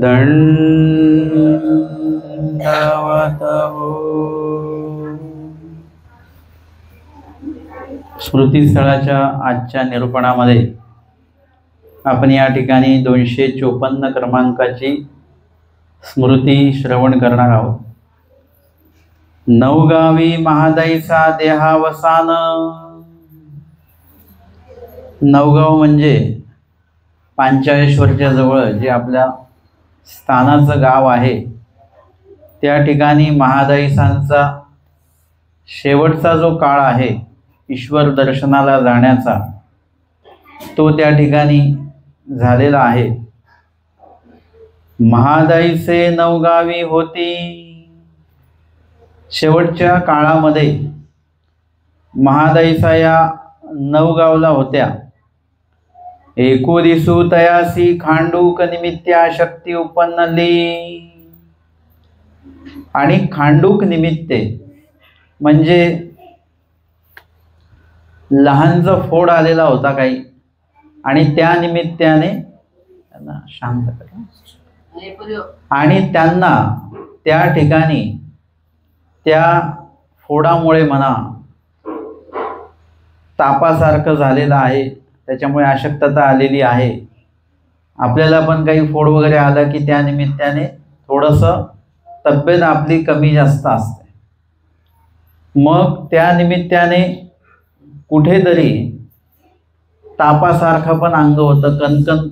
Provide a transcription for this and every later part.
दंडवत हो। स्मृतीस्थळाच्या आजच्या निरूपणामध्ये आपण या ठिकाणी 254 क्रमांकाची स्मृती श्रवण करणार आहोत। नवगावी महादाईचा देहावसान। नवगाव म्हणजे पांचाळेश्वरच्या जवळ जे आपल्या स्थानाचं गाव आहे, त्या ठिकाणी महादाईसांचा शेवटचा जो काळ आहे ईश्वर दर्शनाला जाण्याचा, तो त्या ठिकाणी झालेला आहे। महादाईचे नवगावी होती। शेवटच्या काळामध्ये महादाईसा या नवगावला होत्या। एको दिसू तयासी खांडूक निमित्त्या शक्ती उपन्नली। आणि खांडूक निमित्ते म्हणजे लहानचा फोड आलेला होता काही, आणि त्या निमित्ताने शांत करा, आणि त्यांना त्या ठिकाणी त्या फोडामुळे म्हणा तापासारखं झालेलं आहे, त्याच्यामुळे अशक्तता आलेली आहे। आपल्याला पण काही फोड वगैरे आला की त्या निमित्ताने थोडंसं तब्येत आपली कमी जास्त असते। मग त्या निमित्ताने कुठेतरी तापासारखं पण अंग होतं, कणकण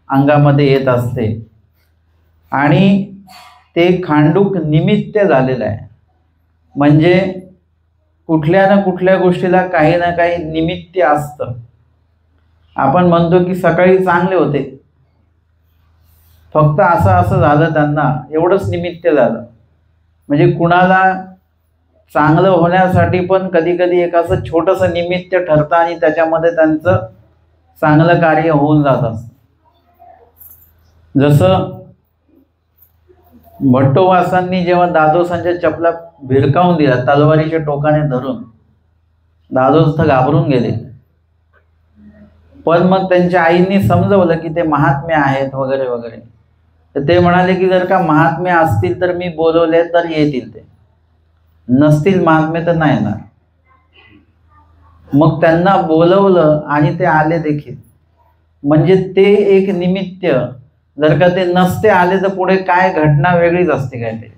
अंगामध्ये येत असते, आणि ते खांडूक निमित्त झालेलं आहे। म्हणजे कुठल्या ना कुठल्या गोष्टीला काही ना काही निमित्त असतं। आपण म्हणतो की सकाळी चांगले होते, फक्त असं झालं त्यांना, एवढंच निमित्त झालं। म्हणजे कुणाला चांगलं होण्यासाठी पण कधी कधी एक असं छोटंसं निमित्त ठरतं आणि त्याच्यामध्ये त्यांचं चांगलं कार्य होऊन जात असतं। जसं भट्टोवासांनी जेव्हा दादोसांच्या चपला भिरकावून दिला तलवारीच्या टोकाने धरून, दादोस तर घाबरून गेले। पण मग त्यांच्या आईंनी समजवलं की ते महात्मे आहेत वगैरे वगैरे, तर ते म्हणाले की जर का महात्मे असतील तर मी बोलवले तर येतील, ते नसतील महात्मे तर नाही येणार। मग त्यांना बोलवलं आणि ते आले देखील। म्हणजे ते एक निमित्त, जर का ते नसते आले तर पुढे काय घटना वेगळीच असते काय ते।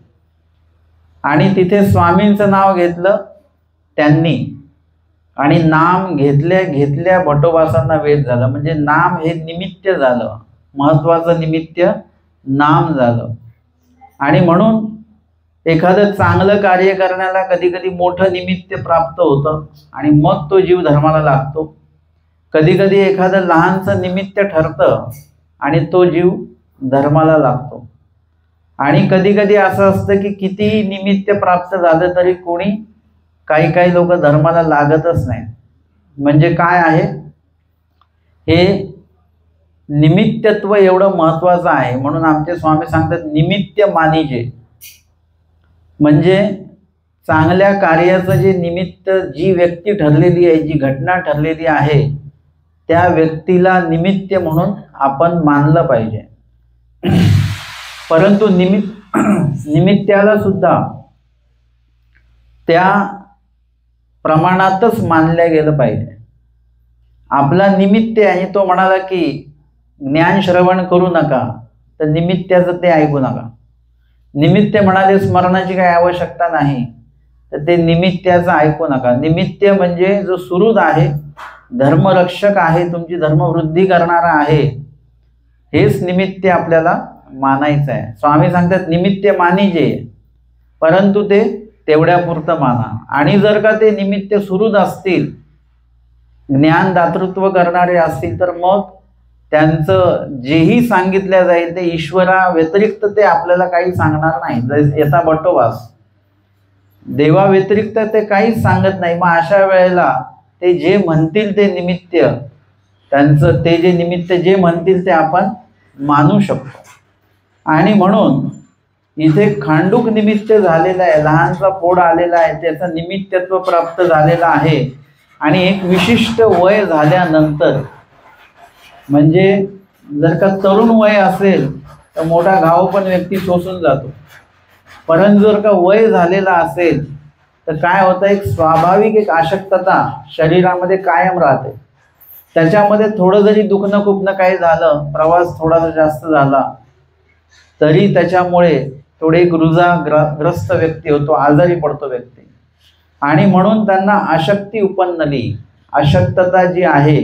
आणि तिथे स्वामींचं नाव घेतलं त्यांनी, आणि नाम घेतल्या घेतल्या भट्टोबासांना वेद झालं। म्हणजे नाम हे निमित्त झालं, महत्वाचं निमित्त नाम झालं। आणि म्हणून एखादं चांगलं कार्य करण्याला कधी कधी मोठं निमित्त प्राप्त होतं आणि मग तो जीव धर्माला लागतो। कधी कधी एखादं लहानचं निमित्त ठरतं आणि तो जीव धर्माला लागतो। आणि कधी कधी असं असतं की किती निमित्त प्राप्त झालं तरी कोणी काही लोक धर्माला लागतच नाही। म्हणजे काय आहे हे निमित्तत्व एवढं महत्वाचं आहे। म्हणून आमचे स्वामी सांगतात निमित्त मानिजे। म्हणजे चांगल्या कार्याचं जे निमित्त, जी व्यक्ती ठरलेली आहे, जी घटना ठरलेली आहे, त्या व्यक्तीला निमित्त म्हणून आपण मानलं पाहिजे। परंतु निमित्ताला सुद्धा त्या प्रमाणातच मानलं गेलं पाहिजे। आपला निमित्त आहे आणि तो म्हणाला की ज्ञान श्रवण करू नका, तर निमित्ताचं ते ऐकू नका। निमित्त म्हणाले स्मरणाची काही आवश्यकता नाही, तर ते निमित्ताचं ऐकू नका। निमित्त म्हणजे जो सुहृद आहे, धर्मरक्षक आहे, तुमची धर्मवृद्धी करणारा आहे, हेच निमित्त आपल्याला मानायचं आहे। स्वामी सांगतात निमित्त मानिजे, परंतु ते तेवढ्यापुरतं माना। आणि जर का ते निमित्त सुहृद असतील, ज्ञानदातृत्व करणारे असतील, तर मग त्यांचं जेही सांगितलं जाईल ते ईश्वरा व्यतिरिक्त ते आपल्याला काही सांगणार नाही। यथा भट्टोबास देवा व्यतिरिक्त ते काहीच सांगत नाही। मग अशा वेळेला ते जे म्हणतील ते निमित्त, त्यांचं ते जे निमित्त जे म्हणतील ते आपण मानू शकतो। आणि म्हणून इथे खांडूक निमित्त झालेलं आहे, लहानसा फोड आलेला आहे, त्याचं निमित्तत्व प्राप्त झालेलं आहे। आणि एक विशिष्ट वय झाल्यानंतर, म्हणजे जर का तरुण वय असेल तर मोठा घाव पण व्यक्ती सोसून जातो. परंतु जर का वय झालेला असेल तर काय होतं, एक स्वाभाविक एक अशक्तता शरीरामध्ये कायम राहते. त्याच्यामध्ये थोडं जरी दुखणं खुपणं काही झालं, प्रवास थोडासा जास्त झाला, तरी त्याच्यामुळे थोडे एक रुजाग्रस्त व्यक्ती होतो, आजारी पडतो व्यक्ती. आणि म्हणून त्यांना अशक्ती उपन्नली, अशक्तता जी आहे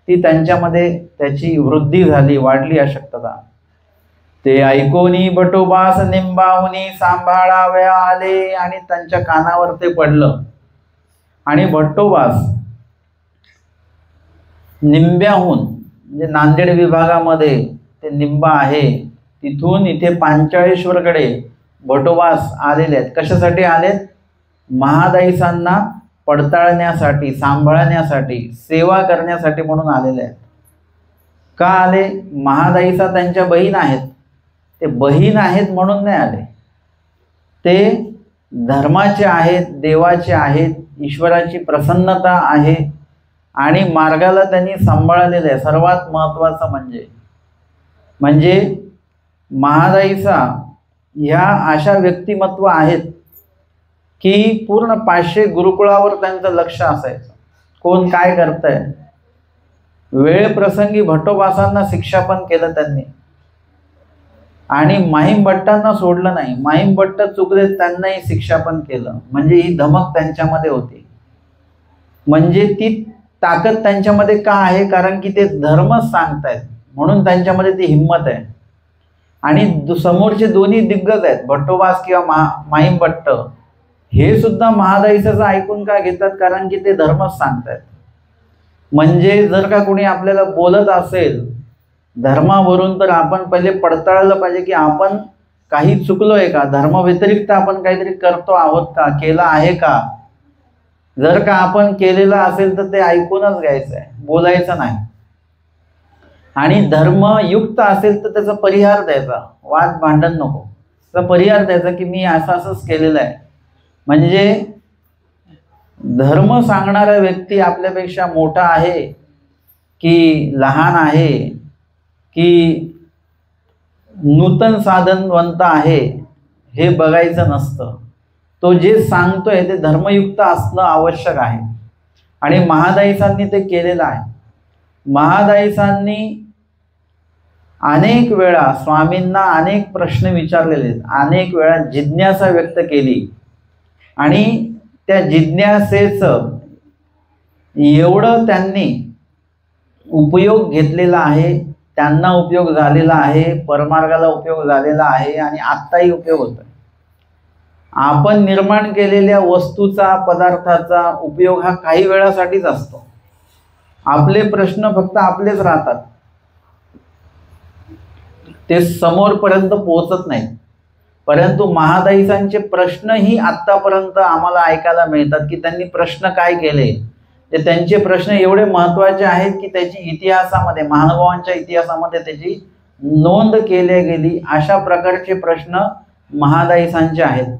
ती त्यांच्यामध्ये त्याची वृद्धी झाली, वाढली अशक्तता. ते ऐकोनी बटोबास निंबाहुनी सांभाळावया आले. आणि त्यांच्या कानावर ते पडलं. आणि भट्टोबास निंब्याहून म्हणजे नांदेड विभागामध्ये ते निंबा आहे, तिथून इथे पांचाळेश्वरकडे भटोबास आलेले आहेत. कशासाठी आलेत? महादाईसांना पडताळण्यासाठी, सांभाळण्यासाठी, सेवा करण्यासाठी म्हणून आलेले आहेत. का आले? महादाईसा त्यांच्या बहीण आहेत. ते बहीण आहेत म्हणून नाही आले, ते धर्माचे आहेत, देवाचे आहेत, ईश्वराची प्रसन्नता आहे आणि मार्गाला त्यांनी सांभाळलेलं आहे. सर्वात महत्त्वाचं म्हणजे महादाईसा ह्या अशा व्यक्तिमत्व आहेत की पूर्ण 500 गुरुकुळावर त्यांचं लक्ष असायचं. कोण काय करतंय, वेळ प्रसंगी भट्टोबासांना शिक्षा पण केलं त्यांनी. आणि माहीम भट्टांना सोडलं नाही, माहीम भट्ट चुकले त्यांनाही शिक्षा पण केलं. म्हणजे ही धमक त्यांच्यामध्ये होती. म्हणजे ती ताकद त्यांच्यामध्ये का आहे? कारण की ते धर्मच सांगतायत म्हणून त्यांच्यामध्ये ती हिंमत आहे. आणि समोरचे दोन्ही दिग्गज आहेत, भट्टोबास किंवा माहीम भट्ट, हे सुद्धा महादाईसाचं ऐकून का घेतात? कारण की ते धर्मच सांगतायत. म्हणजे जर का कोणी आपल्याला बोलत असेल धर्मावरून, तर आपण पहिले पडताळलं पाहिजे की आपण काही चुकलोय का, धर्माव्यतिरिक्त आपण काहीतरी करतो आहोत का, केलं आहे का. जर का आपण केलेलं असेल तर ते ऐकूनच घ्यायचं आहे, बोलायचं नाही. आणि धर्मयुक्त असेल तर त्याचा परिहार द्यायचा, वाद भांडण नको, त्याचा परिहार द्यायचा की मी असंच केलेलं आहे. म्हणजे धर्म सांगणारा व्यक्ती आपल्यापेक्षा मोठा आहे की लहान आहे की नूतन साधनवंत आहे हे बघायचं नसतं. तो जे सांगतोय ते धर्मयुक्त असणं आवश्यक आहे. आणि महादाईसांनी ते केलेलं आहे. महादाईसांनी अनेक वेळा स्वामींना अनेक प्रश्न विचारलेले, अनेक वेळा जिज्ञासा व्यक्त केली. आणि त्या जिज्ञासेचं एवढं त्यांनी उपयोग घेतलेला आहे, त्यांना उपयोग झालेला आहे, परमार्गाला उपयोग झालेला आहे आणि आत्ताही उपयोग होतोय. आपण निर्माण केलेल्या वस्तूचा, पदार्थाचा उपयोग हा काही वेळासाठीच असतो. आपले प्रश्न फक्त आपलेच राहतात, ते समोरपर्यंत पोहोचत नाहीत. परंतु महादाईसांचे प्रश्नही आत्तापर्यंत आम्हाला ऐकायला मिळतात की त्यांनी प्रश्न काय केले. ते त्यांचे प्रश्न एवढे महत्त्वाचे आहेत की त्याची इतिहासामध्ये, महानुभावांच्या इतिहासामध्ये त्याची नोंद केली गेली. अशा प्रकारचे प्रश्न महादाईसांचे आहेत.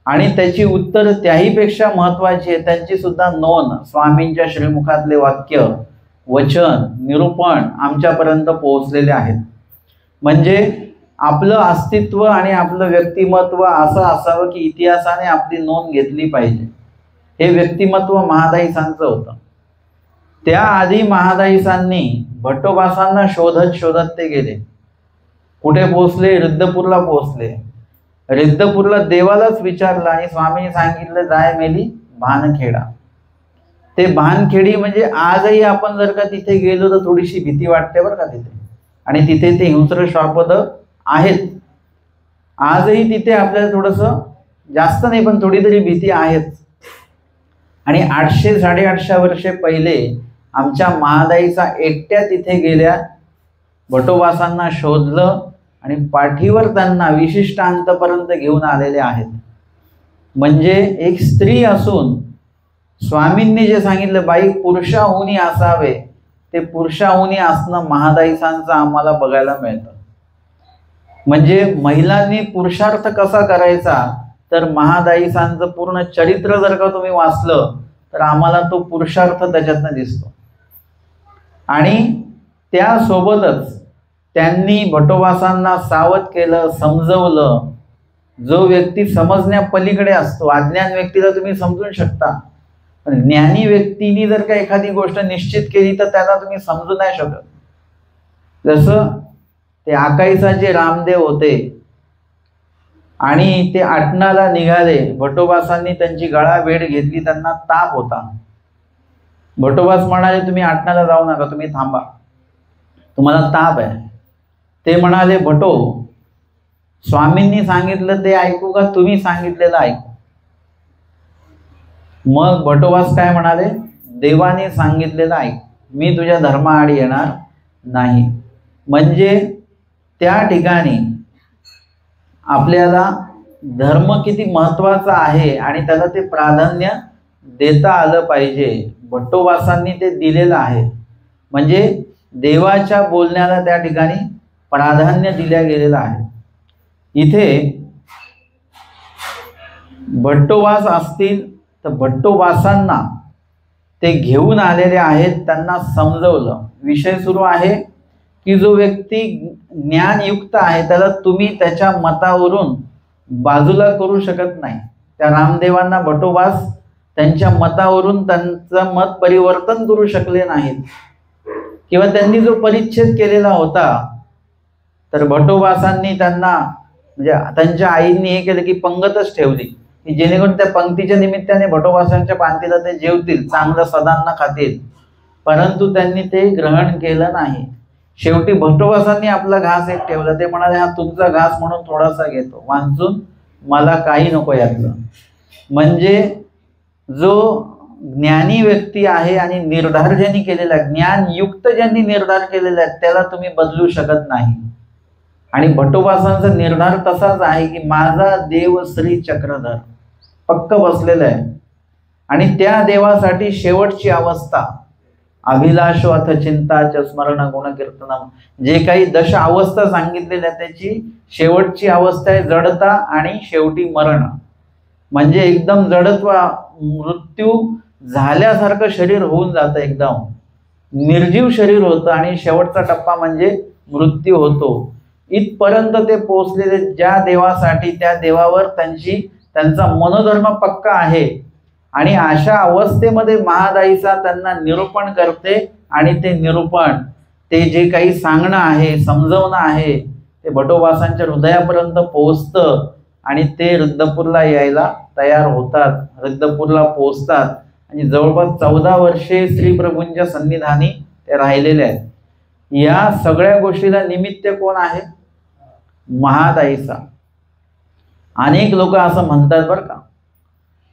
आणि त्याची उत्तर त्याहीपेक्षा महत्त्वाची आहे, त्यांची सुद्धा नोंद स्वामींच्या श्रीमुखातले वाक्य, वचन, निरूपण आमच्यापर्यंत पोहोचलेले आहेत. म्हणजे आपलं अस्तित्व आणि आपलं व्यक्तिमत्व असं असावं की इतिहासाने आपली नोंद घेतली पाहिजे. हे व्यक्तिमत्व महादाईसांचं होतं. त्याआधी महादाईसांनी भट्टोबासांना शोधत शोधत ते गेले. कुठे पोहोचले? रिद्धपूरला पोहोचले. रिद्धपूरला देवालाच विचारलं आणि स्वामींनी सांगितलं जाय मेली भानखेडा. ते भानखेडी म्हणजे आजही आपण जर का तिथे गेलो तर थोडीशी भीती वाटते बरं का तिथे. आणि तिथे ते हिंस्र श्वापद आहेत. आजही तिथे आपल्याला थोडंसं, जास्त नाही पण थोडी तरी भीती आहेच. आणि 800-850 वर्षे पहिले आमच्या महादाईसा एकट्या तिथे गेल्या, भट्टोबासांना शोधलं आणि पाठीवर त्यांना विशिष्ट अंतपर्यंत घेऊन आलेले आहेत. म्हणजे एक स्त्री असून स्वामींनी जे सांगितलं बाई पुरुषाहुनी असावे, ते पुरुषाहुनी असणं महादाईसांचं आम्हाला बघायला मिळतं. म्हणजे महिलांनी पुरुषार्थ कसा करायचा, तर महादाईसांचं पूर्ण चरित्र जर का तुम्ही वाचलं तर आम्हाला तो पुरुषार्थ त्याच्यातनं दिसतो. आणि त्यासोबतच त्यांनी भटोबासांना सावध केलं, समजवलं. जो व्यक्ती समजण्या पलीकडे असतो, अज्ञान व्यक्तीला तुम्ही समजून शकता, पण ज्ञानी व्यक्तीने जर का एखादी गोष्ट निश्चित केली तर त्याला तुम्ही समजू नाही शकत. जसं ते आकाईसाचे रामदेव होते आणि ते आटणाला निघाले. भटोबासांनी त्यांची गळाभेट घेतली, त्यांना ताप होता. भटोबास म्हणाले, तुम्ही आटणाला जाऊ नका, तुम्ही थांबा, तुम्हाला ताप आहे. ते म्हणाले, भटो, स्वामींनी सांगितलं ते ऐकू का तुम्ही सांगितलेलं ऐकू? मग भटोबास काय म्हणाले, देवाने सांगितलेलं ऐक, मी तुझ्या धर्माआडी येणार नाही. म्हणजे त्या ठिकाणी आपल्याला धर्म किती महत्वाचा आहे आणि त्याला ते प्राधान्य देता आलं पाहिजे. भट्टोबासांनी ते दिलेलं आहे. म्हणजे देवाच्या बोलण्याला त्या ठिकाणी प्राधान्य दिल्या गेलेलं आहे. इथे भट्टोबास असतील तर भट्टोबासांना ते घेऊन आलेले आहेत, त्यांना समजवलं. विषय सुरू आहे की जो व्यक्ती ज्ञानयुक्त आहे त्याला तुम्ही त्याच्या मतावरून बाजूला करू शकत नाही. त्या रामदेवांना भट्टोबास त्यांच्या मतावरून त्यांचं मत परिवर्तन करू शकले नाहीत, किंवा त्यांनी जो परिच्छेद केलेला होता तर भट्टोबासांनी त्यांना म्हणजे त्यांच्या आईंनी हे केलं की पंगतच ठेवली की जेणेकरून त्या पंक्तीच्या निमित्ताने भट्टोबासांच्या पांतीला ते जेवतील, चांगलं सदांना खातील. परंतु त्यांनी ते ग्रहण केलं नाही. शेवटी भट्टोबासांनी आपला घास एक ठेवला. ते म्हणाले, हा तुमचा घास म्हणून थोडासा घेतो, वांचून मला काही नको यातलं. म्हणजे जो ज्ञानी व्यक्ती आहे आणि निर्धार ज्यांनी केलेला आहे, ज्ञानयुक्त ज्यांनी निर्धार केलेला आहे, त्याला तुम्ही बदलू शकत नाही. आणि भट्टोबासांचा निर्धार तसाच आहे की माझा देव श्री चक्रधर पक्क बसलेला आहे. आणि त्या देवासाठी शेवटची अवस्था अभिलाषो अथ चिंताच स्मरण गुणकीर्तनम, जे काही दश अवस्था सांगितलेल्या त्याची शेवटची अवस्था आहे जडता आणि शेवटी मरण. म्हणजे एकदम जडत्व, मृत्यू झाल्यासारखं शरीर होऊन जातं, एकदम निर्जीव शरीर होतं आणि शेवटचा टप्पा म्हणजे मृत्यू होतो. इथपर्यंत ते पोहोचलेले ज्या देवासाठी त्या देवावर त्यांचा मनोधर्म पक्का आहे. आणि अशा अवस्थेमध्ये महादाईचा त्यांना निरूपण करते आणि ते निरूपण, ते जे काही सांगणं आहे, समजवणं आहे, ते भट्टोबासांच्या हृदयापर्यंत पोहोचतं आणि ते रुद्रपूरला यायला तयार होतात, रुद्रपूरला पोहोचतात. आणि जवळपास 14 वर्षे श्री प्रभूंच्या सन्निधानी ते राहिलेले आहेत. या सगळ्या गोष्टीला निमित्त कोण आहे? महादाईचा. अनेक लोक असं म्हणतात बरं का,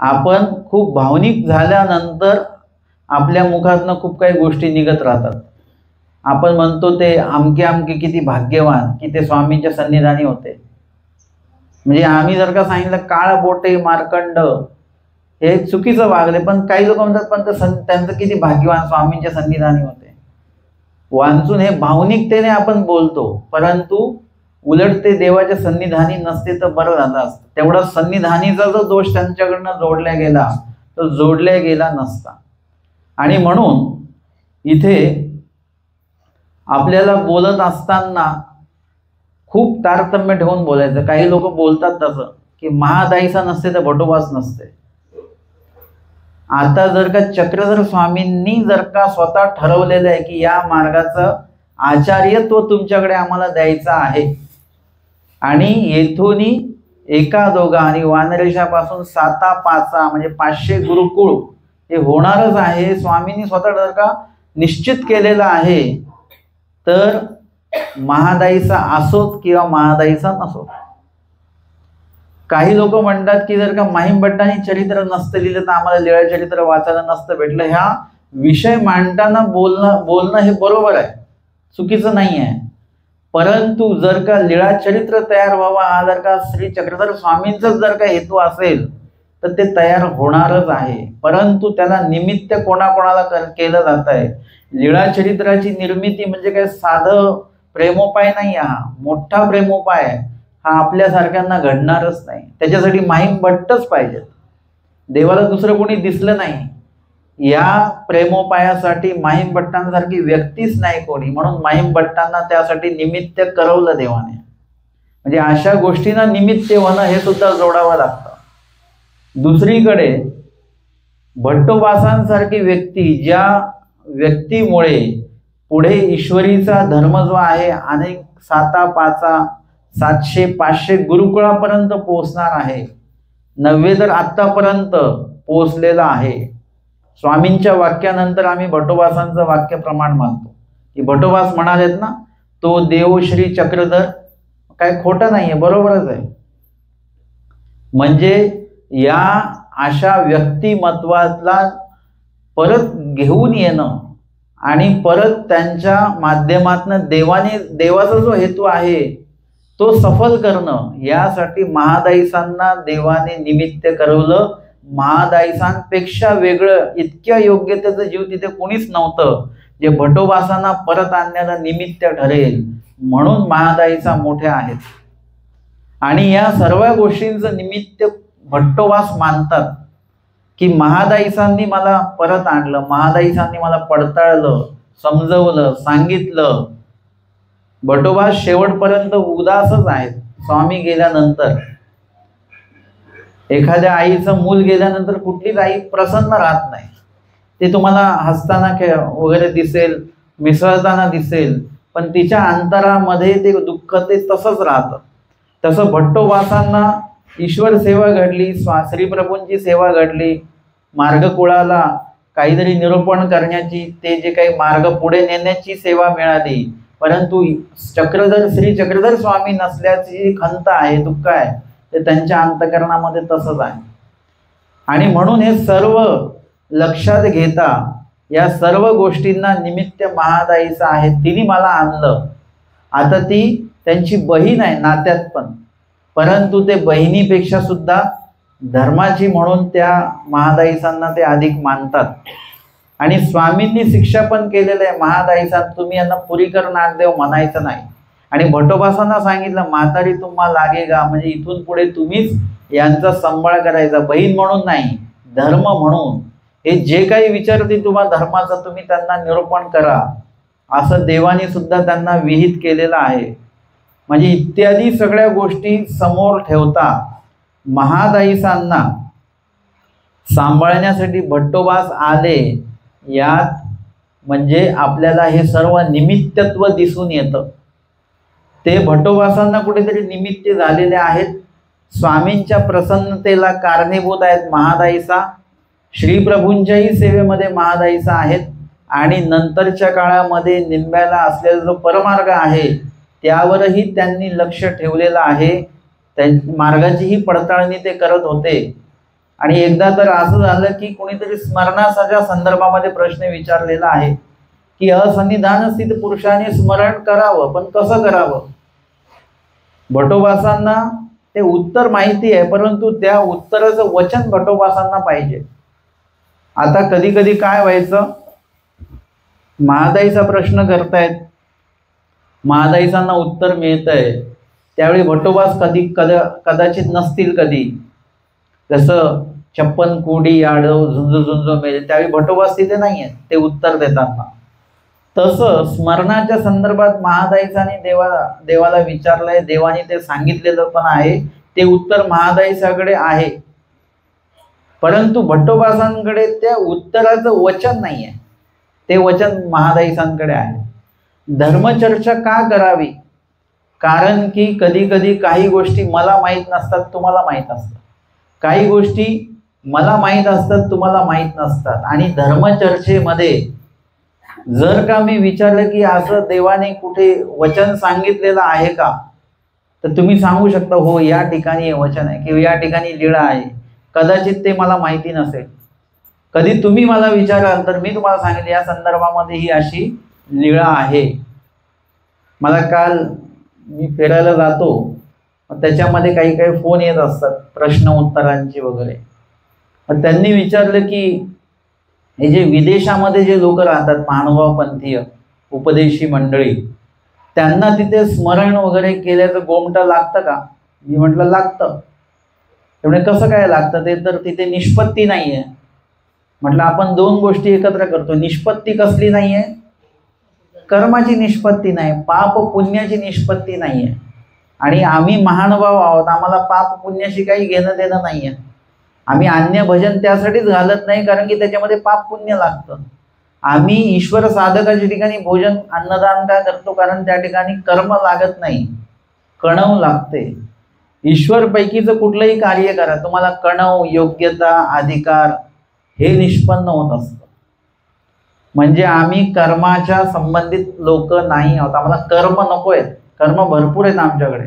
आपण खूप भावनिक झाल्यानंतर आपल्या मुखातनं खूप काही गोष्टी निघत राहतात. आपण म्हणतो ते आमके आमके किती भाग्यवान की ते स्वामींच्या सन्निधानी होते. म्हणजे आम्ही जर का सांगितलं काळ बोटे मार्कंड, हे चुकीचं वागले, पण काही लोक म्हणतात पण त्यांचं किती भाग्यवान स्वामींच्या सन्निधानी होते. वांचून हे भावनिकतेने आपण बोलतो, परंतु उलट ते देवाच्या सन्निधानी नसते तर बरं झालं असतं. तेवढा सन्निधानीचा जो दोष त्यांच्याकडनं जोडला गेला तो जोडला गेला नसता. आणि म्हणून इथे आपल्याला बोलत असताना खूप तारतम्य ठेवून बोलायचं. काही लोक बोलतात तसं की महादाईचा नसते तर भट्टोबास नसते. आता जर का चक्रधर स्वामींनी जर का स्वतः ठरवलेलं आहे की या मार्गाचं आचार्यत्व तुमच्याकडे आम्हाला द्यायचं आहे आणि येथून एका दोघा आणि वानरेशापासून 7-5 म्हणजे 500 गुरुकुळ हे होणारच आहे, स्वामींनी स्वतः जर का निश्चित केलेलं आहे, तर महादाईचा असोत किंवा महादाईचा नसोत. काही लोक म्हणतात की जर का माहीम भट्टांनी चरित्र नसतं लिहिलं तर आम्हाला लीळा चरित्र वाचायला नसतं भेटलं. ह्या विषय मांडताना बोलणं हे बरोबर आहे, चुकीचं नाही आहे. परंतु जर का लीळा चरित्र तयार व्हावा हा जर का श्री चक्रधर स्वामींचाच जर का हेतू असेल तर ते तयार होणारच आहे. परंतु त्याला निमित्त कोणाकोणाला केलं जात आहे. लीळा चरित्राची निर्मिती म्हणजे काय साधं प्रेमोपाय नाही, हा मोठा प्रेमोपाय आहे. हा आपल्यासारख्यांना घडणारच नाही. त्याच्यासाठी माहीम भट्टच पाहिजे, देवाला दुसरं कोणी दिसलं नाही. या प्रेमोपायासाठी माहीम भट्टांसारखी व्यक्तीच नाही कोणी, म्हणून माहीम भट्टांना त्यासाठी निमित्त करवलं देवाने. म्हणजे अशा गोष्टींना निमित्त होणं हे सुद्धा जोडावं लागतं. दुसरीकडे भट्टोबासांसारखी व्यक्ती, ज्या व्यक्तीमुळे पुढे ईश्वरीचा धर्म जो आहे अनेक 7 700-500 गुरुकुळापर्यंत पोहोचणार आहे. 90 तर आतापर्यंत पोहोचलेला आहे. स्वामींच्या वाक्यानंतर आम्ही भट्टोबासांचं वाक्य प्रमाण मानतो की भट्टोबास म्हणालेत ना, तो देव श्री चक्रधर, काय खोटं नाहीये, बरोबरच आहे. म्हणजे या अशा व्यक्तिमत्वाला परत घेऊन येणं आणि परत त्यांच्या माध्यमातून देवाचा जो हेतू आहे तो सफल करणं, यासाठी महादाईसांना देवाने निमित्त करवलं. महादाईसांपेक्षा वेगळं इतक्या योग्यतेचं जीव तिथे कोणीच नव्हतं जे भट्टोबासांना परत आणण्याला निमित्त ठरेल. म्हणून महादाईसा मोठ्या आहेत. आणि या सर्व गोष्टींचं निमित्त भट्टोबास मानतात की महादाईसांनी मला परत आणलं, महादाईसांनी मला पडताळलं, समजवलं, सांगितलं. भट्टोबा शेवटपर्यंत उदासच आहेत. स्वामी गेल्यानंतर, एखाद्या आईचं मूल गेल्यानंतर कुठलीच आई प्रसन्न राहत नाही. ते तुम्हाला हसताना वगैरे दिसेल, मिसळताना दिसेल, पण तिच्या अंतरामध्ये ते दुःख ते तसंच राहतं. तसं भट्टोबासांना ईश्वर सेवा घडली, श्रीप्रभूंची सेवा घडली, मार्गकुळाला काहीतरी निरूपण करण्याची, ते जे काही मार्ग पुढे नेण्याची सेवा मिळाली. परंतु श्री चक्रधर स्वामी नसल्याची खंत आहे, दुःख आहे, ते त्यांच्या अंतःकरणामध्ये तसंच आहे. आणि म्हणून हे सर्व लक्षात घेता या सर्व गोष्टींना निमित्त महादाईचं आहे. तिने मला आणलं. आता ती त्यांची बहीण आहे नात्यात पण, परंतु ते बहिणीपेक्षा सुद्धा धर्माची म्हणून त्या महादाईसांना ते अधिक मानतात. आणि स्वामींनी शिक्षा पण केलेलं आहे महादाईसां, तुम्ही यांना पुरीकर नागदेव म्हणायचं नाही. आणि भट्टोबासांना सांगितलं, म्हातारी तुम्हाला लागेगा, म्हणजे इथून पुढे तुम्हीच यांचा सांभाळ करायचा, बहीण म्हणून नाही, धर्म म्हणून. हे जे काही विचारतील तुम्हाला धर्माचं, तुम्ही त्यांना निरूपण करा, असं देवाने सुद्धा त्यांना विहित केलेलं आहे. म्हणजे इत्यादी सगळ्या गोष्टी समोर ठेवता महादाईसांना सांभाळण्यासाठी भट्टोबास आले. यात म्हणजे आपल्याला हे सर्व निमित्तत्व दिसून येतं. ते भट्टोबासांना कुठेतरी निमित्त झालेले आहेत. स्वामींच्या प्रसन्नतेला कारणीभूत आहेत महादाईसा. श्रीप्रभूंच्याही सेवेमध्ये महादाईसा आहेत. आणि नंतरच्या काळामध्ये निंब्याला असलेला जो परमार्ग आहे त्यावरही त्यांनी लक्ष ठेवलेलं आहे. त्या मार्गाचीही पडताळणी ते करत होते. आणि एकदा तर असं झालं की कोणीतरी स्मरणाच्या संदर्भामध्ये प्रश्न विचारलेला आहे की असन्निधान स्थित पुरुषाने स्मरण करावं, पण कसं करावं. भट्टोबासांना ते उत्तर माहिती आहे, परंतु त्या उत्तराचं वचन भट्टोबासांना पाहिजे. आता कधी कधी काय व्हायचं, महादाईचा प्रश्न करतायत, महादाईसांना उत्तर मिळतंय, त्यावेळी भट्टोबास कदाचित नसतील. कधी जसं 56 कोडी आडव झुंज झुंज मेले, त्यावेळी भट्टोबास तिथे नाही आहेत ते उत्तर देताना. तसं स्मरणाच्या संदर्भात महादाईसाने देवाला विचारलंय, देवाने ते सांगितलेलं पण आहे, ते उत्तर महादाईसाकडे आहे. परंतु भट्टोबासांकडे त्या उत्तराचं वचन नाही आहे, ते वचन महादाईसांकडे आहे. धर्मचर्चा का करावी, कारण की कधी कधी काही गोष्टी मला माहीत नसतात, तुम्हाला माहीत असतात. काही गोष्टी मला माहीत असतात, तुम्हाला माहीत नसतात. आणि धर्मचर्चेमध्ये जर का मी विचारलं की असं देवाने कुठे वचन सांगितलेलं आहे का, तर तुम्ही सांगू शकता हो या ठिकाणी हे वचन आहे किंवा या ठिकाणी लीळा आहे. कदाचित ते मला माहिती नसेल. कधी तुम्ही मला विचाराल तर मी तुम्हाला सांगितलं या संदर्भामध्ये ही अशी लीळा आहे. मला काल मी फिरायला जातो, त्याच्यामध्ये काही काही फोन येत असतात प्रश्न उत्तरांची वगैरे. त्यांनी विचारलं की हे जे विदेशामध्ये जे लोक राहतात महानुभाव पंथीय उपदेशी मंडळी, त्यांना तिथे स्मरण वगैरे केल्याचं गोमटा लागतं का. मी म्हटलं लागतं. त्यामुळे कसं काय लागतं ते, तर तिथे निष्पत्ती नाही आहे. म्हटलं आपण दोन गोष्टी एकत्र करतो. निष्पत्ती कसली नाहीये? कर्माची निष्पत्ती नाही, पाप पुण्याची निष्पत्ती नाहीये. आणि आम्ही महानुभाव आहोत, आम्हाला पाप पुण्याशी काही घेणं देणं नाहीये. आम्ही अन्य भजन त्यासाठीच घालत नाही कारण की त्याच्यामध्ये पाप पुण्य लागतं. आम्ही ईश्वर साधकाच्या ठिकाणी भोजन अन्नदान का करतो? कारण त्या ठिकाणी कर्म लागत नाही, कणव लागते. ईश्वर पैकीचं कुठलंही कार्य करा, तुम्हाला कणव, योग्यता, अधिकार हे निष्पन्न होत असतं. म्हणजे आम्ही कर्माच्या संबंधित लोक नाही आहोत. आम्हाला कर्म नको आहेत, कर्म भरपूर आहेत आमच्याकडे.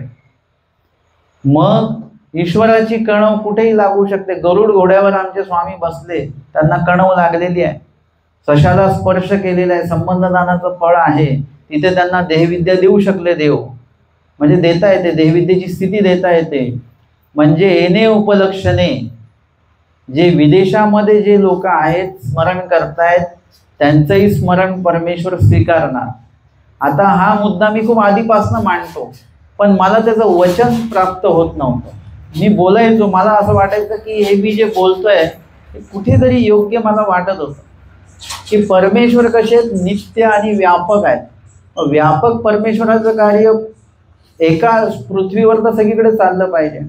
मग ईश्वराची कणव कुठेही लागू शकते. गरुड घोड्यावर आमचे स्वामी बसले, त्यांना कणव लागलेली आहे, सशाला स्पर्श केलेला आहे, संबंधदानाचं फळ आहे. तिथे त्यांना देहविद्या देऊ शकले देव, म्हणजे देता येते, देहविद्येची स्थिती देता येते. म्हणजे येणे उपलक्षणे जे विदेशामध्ये जे लोक आहेत स्मरण करतायत त्यांचंही स्मरण परमेश्वर स्वीकारणार. आता हा मुद्दा मी खूप आधीपासून मांडतो, पण मला त्याचं वचन प्राप्त होत नव्हतं. मी बोलायचो, मला असं वाटायचं की हे मी जे बोलतोय कुठेतरी योग्य मला वाटत होतं की परमेश्वर कसे नित्य आणि व्यापक आहेत. व्यापक परमेश्वराचं कार्य एका पृथ्वीवर तर सगळीकडे चाललं पाहिजे,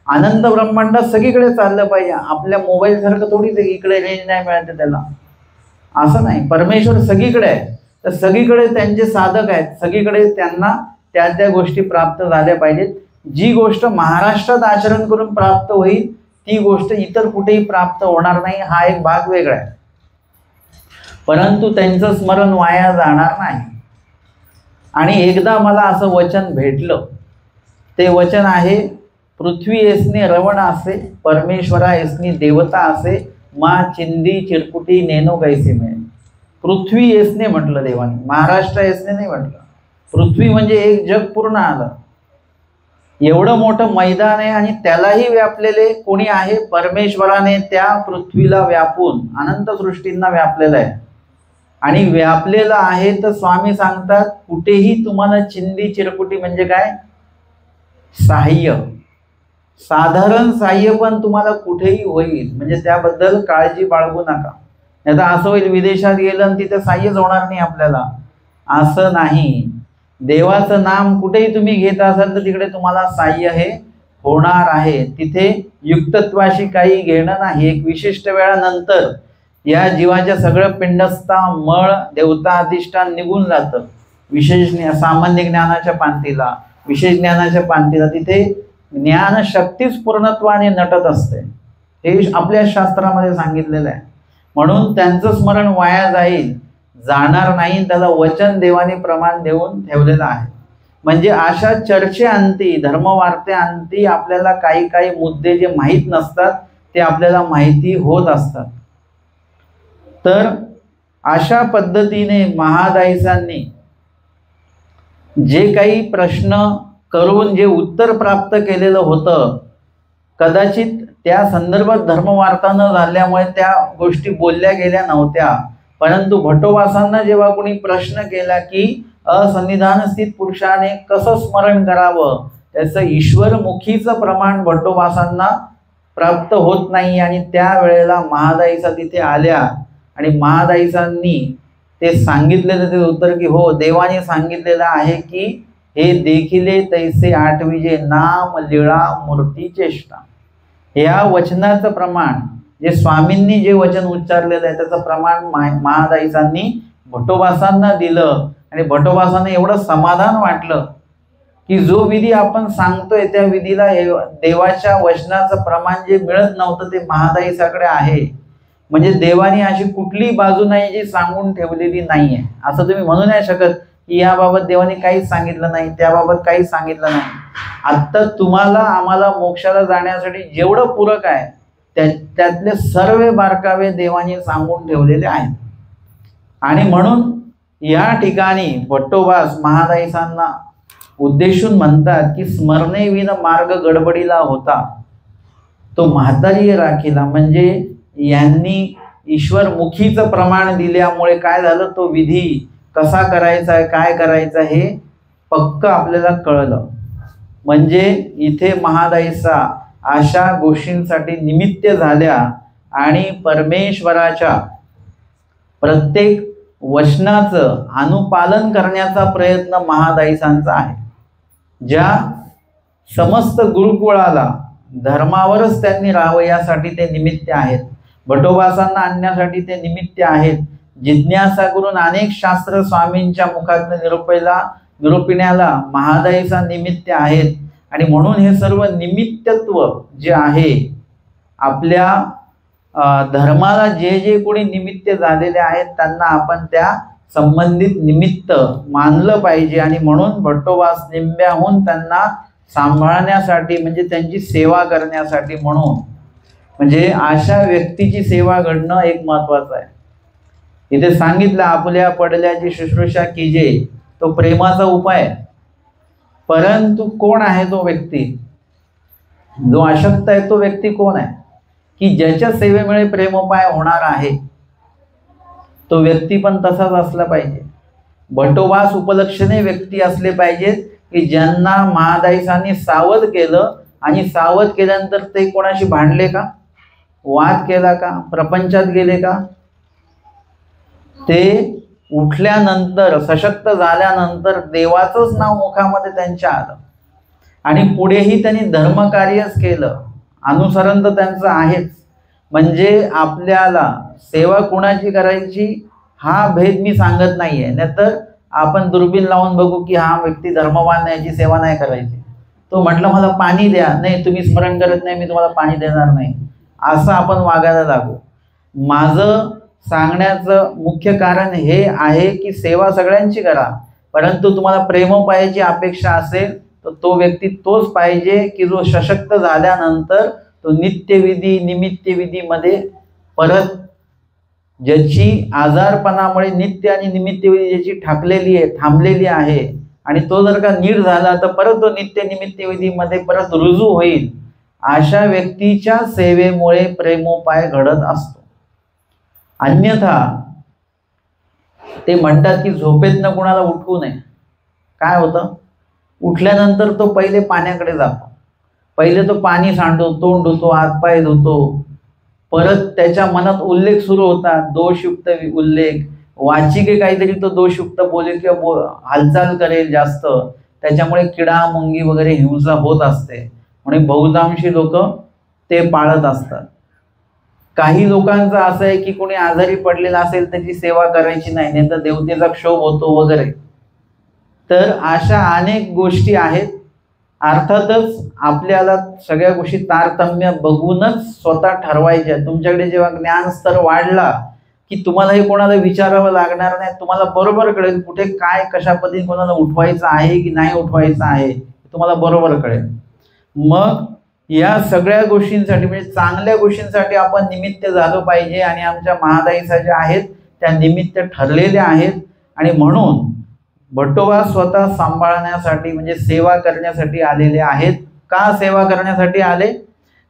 अनंत ब्रह्मांडात सगळीकडे चाललं पाहिजे. आपल्या मोबाईल सारखं थोडीच इकडे रेंज नाही मिळते त्याला, असं नाही. परमेश्वर सगळीकडे आहे, तर सगळीकडे त्यांचे साधक आहेत, सगळीकडे त्यांना त्या त्या गोष्टी प्राप्त झाल्या पाहिजेत. जी गोष्ट महाराष्ट्रात आचरण करून प्राप्त होईल ती गोष्ट इतर कुठेही प्राप्त होणार नाही. हा एक भाग वेगळा आहे, परंतु त्यांचं स्मरण वाया जाणार नाही. आणि एकदा मला असं वचन भेटलं, ते वचन आहे, पृथ्वी एसने रवण असे, परमेश्वरा एसनी देवता असे, मा चिंदी चिरकुटी नेनो कैसे मिळे. पृथ्वी एसने म्हटलं देवाने, महाराष्ट्र एसने नाही म्हटलं. पृथ्वी म्हणजे एक जग पूर्ण आलं, एवढं मोठं मैदान आहे आणि त्यालाही व्यापलेले कोणी आहे? परमेश्वराने त्या पृथ्वीला व्यापून अनंत सृष्टींना व्यापलेलं आहे. आणि व्यापलेलं आहे तर स्वामी सांगतात कुठेही तुम्हाला चिंदी चिरकुटी म्हणजे काय? सहाय्य, साधारण सहाय्य पण तुम्हाला कुठेही होईल, म्हणजे त्याबद्दल काळजी बाळगू नका. आता असं होईल विदेशात गेलं आणि तिथे सहाय्यच होणार नाही आपल्याला, असं नाही. देवाचं नाम कुठेही तुम्ही घेत असाल तर तिकडे तुम्हाला सहाय्य हे होणार आहे. तिथे युक्तत्वाशी काही घेणं नाही. एक विशिष्ट वेळानंतर या जीवाच्या सगळं पिंडस्था मळ देवता अधिष्ठान निघून जातं. विशेष सामान्य ज्ञानाच्या पांतीला, विशेष ज्ञानाच्या पांतीला तिथे ज्ञान शक्तीच पूर्णत्वाने नटत असते. हे आपल्या शास्त्रामध्ये सांगितलेलं आहे. म्हणून त्यांचं स्मरण वाया जाणार नाही, त्याला वचन देवाने प्रमाण देऊन ठेवलेलं आहे. म्हणजे अशा चर्चेअंती, धर्मवार्तेअंती आपल्याला काही काही मुद्दे जे माहीत नसतात ते आपल्याला माहिती होत असतात. तर अशा पद्धतीने महादायसांनी जे काही प्रश्न करून जे उत्तर प्राप्त केलेलं होतं, कदाचित त्या संदर्भात धर्मवार्ता न झाल्यामुळे त्या गोष्टी बोलल्या गेल्या नव्हत्या. परंतु भट्टोबासांना जेव्हा कोणी प्रश्न केला की असन्निधान स्थित पुरुषाने कसं स्मरण करावं, त्याचं ईश्वरमुखीचं प्रमाण भट्टोबासांना प्राप्त होत नाही. आणि त्यावेळेला महादायीसा तिथे आल्या आणि महादायीसांनी ते सांगितलेलं ते उत्तर की हो, देवाने सांगितलेलं आहे की हे देखिले तैसे आठविजे नाम लीळा मूर्ती चेष्टा. या वचनाचं प्रमाण जे स्वामींनी जे वचन उच्चारलेलं आहे त्याचं प्रमाण महादायीसांनी भट्टोबासांना दिलं. आणि भट्टोबासांना एवढं समाधान वाटलं की जो विधी आपण सांगतोय त्या विधीला देवाच्या वचनाचं प्रमाण जे मिळत नव्हतं ते महादायीसाकडे आहे. म्हणजे देवाने अशी कुठली बाजू नाही जी सांगून ठेवलेली नाहीये. असं तुम्ही म्हणू नाही शकत की याबाबत देवाने काहीच सांगितलं नाही, त्याबाबत काहीच सांगितलं नाही. आता तुम्हाला आम्हाला मोक्षाला जाण्यासाठी जेवढं पूरक आहे त्यातले सर्व बारकावे देवाने सांगून ठेवलेले आहेत. आणि म्हणून या ठिकाणी भट्टोबास महादायीसांना उद्देशून म्हणतात की स्मरणे विन मार्ग गडबडीला होता तो म्हातारी राखीला. म्हणजे यांनी ईश्वरमुखीचं प्रमाण दिल्यामुळे काय झालं, तो विधी कसा करायचा आहे, काय करायचं हे पक्क आपल्याला कळलं. म्हणजे इथे महादायीसा अशा गोष्टींसाठी निमित्त झाल्या आणि परमेश्वराच्या प्रत्येक वचनाचं अनुपालन करण्याचा प्रयत्न महादाईसांचा आहे. ज्या समस्त गुरुकुळाला धर्मावरच त्यांनी राहावं यासाठी ते निमित्त आहेत. भटोबासांना आणण्यासाठी ते निमित्त आहेत. जिज्ञासा करून अनेक शास्त्र स्वामींच्या मुखात निरूपिण्याला महादाईसा निमित्त आहेत. आणि म्हणून हे सर्व निमित्तत्व जे आहे आपल्या धर्माला जे जे कोणी निमित्त झालेले आहेत त्यांना आपण त्या संबंधित निमित्त मानलं पाहिजे. आणि म्हणून भट्टोबास निंब्याहून त्यांना सांभाळण्यासाठी म्हणजे त्यांची सेवा करण्यासाठी म्हणून म्हणजे अशा व्यक्तीची सेवा घडणं एक महत्वाचं आहे. इथे सांगितलं आपल्या पडल्याची शुश्रूषा कीजे, तो प्रेमाचा उपाय आहे. परंतु कोण आहे तो व्यक्ती, जो अशक्त आहे तो व्यक्ती कोण आहे की ज्याच्या सेवेमुळे प्रेमोपाय होणार आहे, तो व्यक्ती पण तसाच असला पाहिजे. भट्टोबास उपलक्षणे व्यक्ती असले पाहिजेत की ज्यांना महादाईसांनी सावध केलं आणि सावध केल्यानंतर ते कोणाशी भांडले का, वाद केला का, प्रपंचात गेले का, ते उठल्यानंतर सशक्त झाल्यानंतर देवाचंच नाव मुखामध्ये त्यांच्या आलं आणि पुढेही त्यांनी धर्मकार्यच केलं. अनुसरण तर त्यांचं आहेच. म्हणजे आपल्याला सेवा कुणाची करायची हा भेद मी सांगत नाहीये, नाहीतर आपण दुर्बीण लावून बघू की हा व्यक्ती धर्मवान आहे, याची सेवा नाही करायची. तो म्हटलं मला पाणी द्या, नाही तुम्ही स्मरण करत नाही मी तुम्हाला पाणी देणार नाही, असं आपण वागायला लागू. माझं सांगण्याचं मुख्य कारण हे आहे की सेवा सगळ्यांची करा, परंतु तुम्हाला प्रेमोपायाची अपेक्षा असेल तर तो व्यक्ती तोच पाहिजे की जो सशक्त झाल्यानंतर तो नित्यविधी निमित्तविधीमध्ये परत ज्याची आजारपणामुळे नित्य आणि निमित्तविधी ज्याची थांबलेली आहे आणि तो जर का नीट झाला तर परत तो नित्य निमित्तविधीमध्ये परत रुजू होईल. अशा व्यक्तीच्या सेवेमुळे प्रेमोपाय घडत असतो. अन्यथा ते म्हणतात की झोपेतनं कुणाला उठवू नये. काय होतं, उठल्यानंतर तो पहिले पाण्याकडे जातो, पहिले तो पाणी सांडतो, तोंड धुतो, हातपाय धुतो, परत त्याच्या मनात उल्लेख सुरू होतात, दोषयुक्त उल्लेख, वाचिके काहीतरी तो दोषयुक्त बोलेल किंवा हालचाल करेल जास्त, त्याच्यामुळे किडा मुंगी वगैरे हिंसा होत असते. म्हणून बहुतांशी लोक ते पाळत असतात. काही लोकांचं असं आहे की कोणी आजारी पडलेला असेल त्याची सेवा करायची नाही, नाही तर देवतेचा क्षोभ होतो वगैरे. तर अशा अनेक गोष्टी आहेत. अर्थातच आपल्याला सगळ्या गोष्टी तारतम्य बघूनच स्वतः ठरवायच्या. तुमच्याकडे जेव्हा ज्ञान स्तर वाढला की तुम्हाला हे कोणाला विचारावं लागणार नाही, तुम्हाला बरोबर कळेल कुठे काय कशा पद्धतीने कोणाला उठवायचं आहे की नाही उठवायचं आहे, तुम्हाला बरोबर कळेल. मग या सगळ्या गोष्टींसाठी म्हणजे चांगल्या गोष्टींसाठी आपण निमित्त झालो पाहिजे. आणि आमच्या महादाईसा ज्या आहेत त्या निमित्त ठरलेल्या आहेत. आणि म्हणून भट्टोबा स्वतः सांभाळण्यासाठी म्हणजे सेवा करण्यासाठी आलेले आहेत. का सेवा करण्यासाठी आले,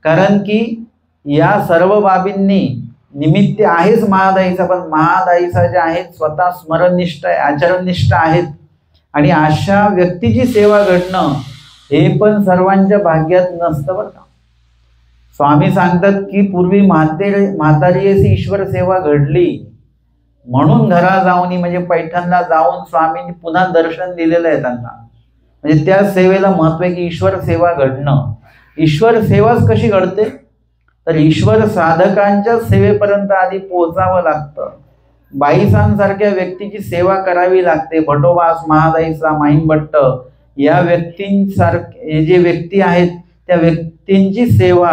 कारण की या सर्व बाबींनी निमित्त आहेच महादाईसा, पण महादाईसा ज्या आहेत स्वतः स्मरणनिष्ठ आचरणनिष्ठ आहेत. आणि अशा व्यक्तीची सेवा घडणं हे पण सर्वांच्या भाग्यात नसतं बरं का. स्वामी सांगतात की पूर्वी म्हातारीची ईश्वर सेवा घडली म्हणून घरा जाऊन म्हणजे पैठणला जाऊन स्वामींनी पुन्हा दर्शन दिलेलं आहे त्यांना. म्हणजे त्या सेवेला महत्व आहे की ईश्वर सेवा घडणं. ईश्वर सेवाच कशी घडते, तर ईश्वर साधकांच्या सेवेपर्यंत आधी पोहोचावं लागतं. बाईसांसारख्या व्यक्तीची सेवा करावी लागते. भटोबास, महादाईसा, माहीमभट्ट या व्यक्तींसारखे जे व्यक्ती आहेत त्या व्यक्तींची सेवा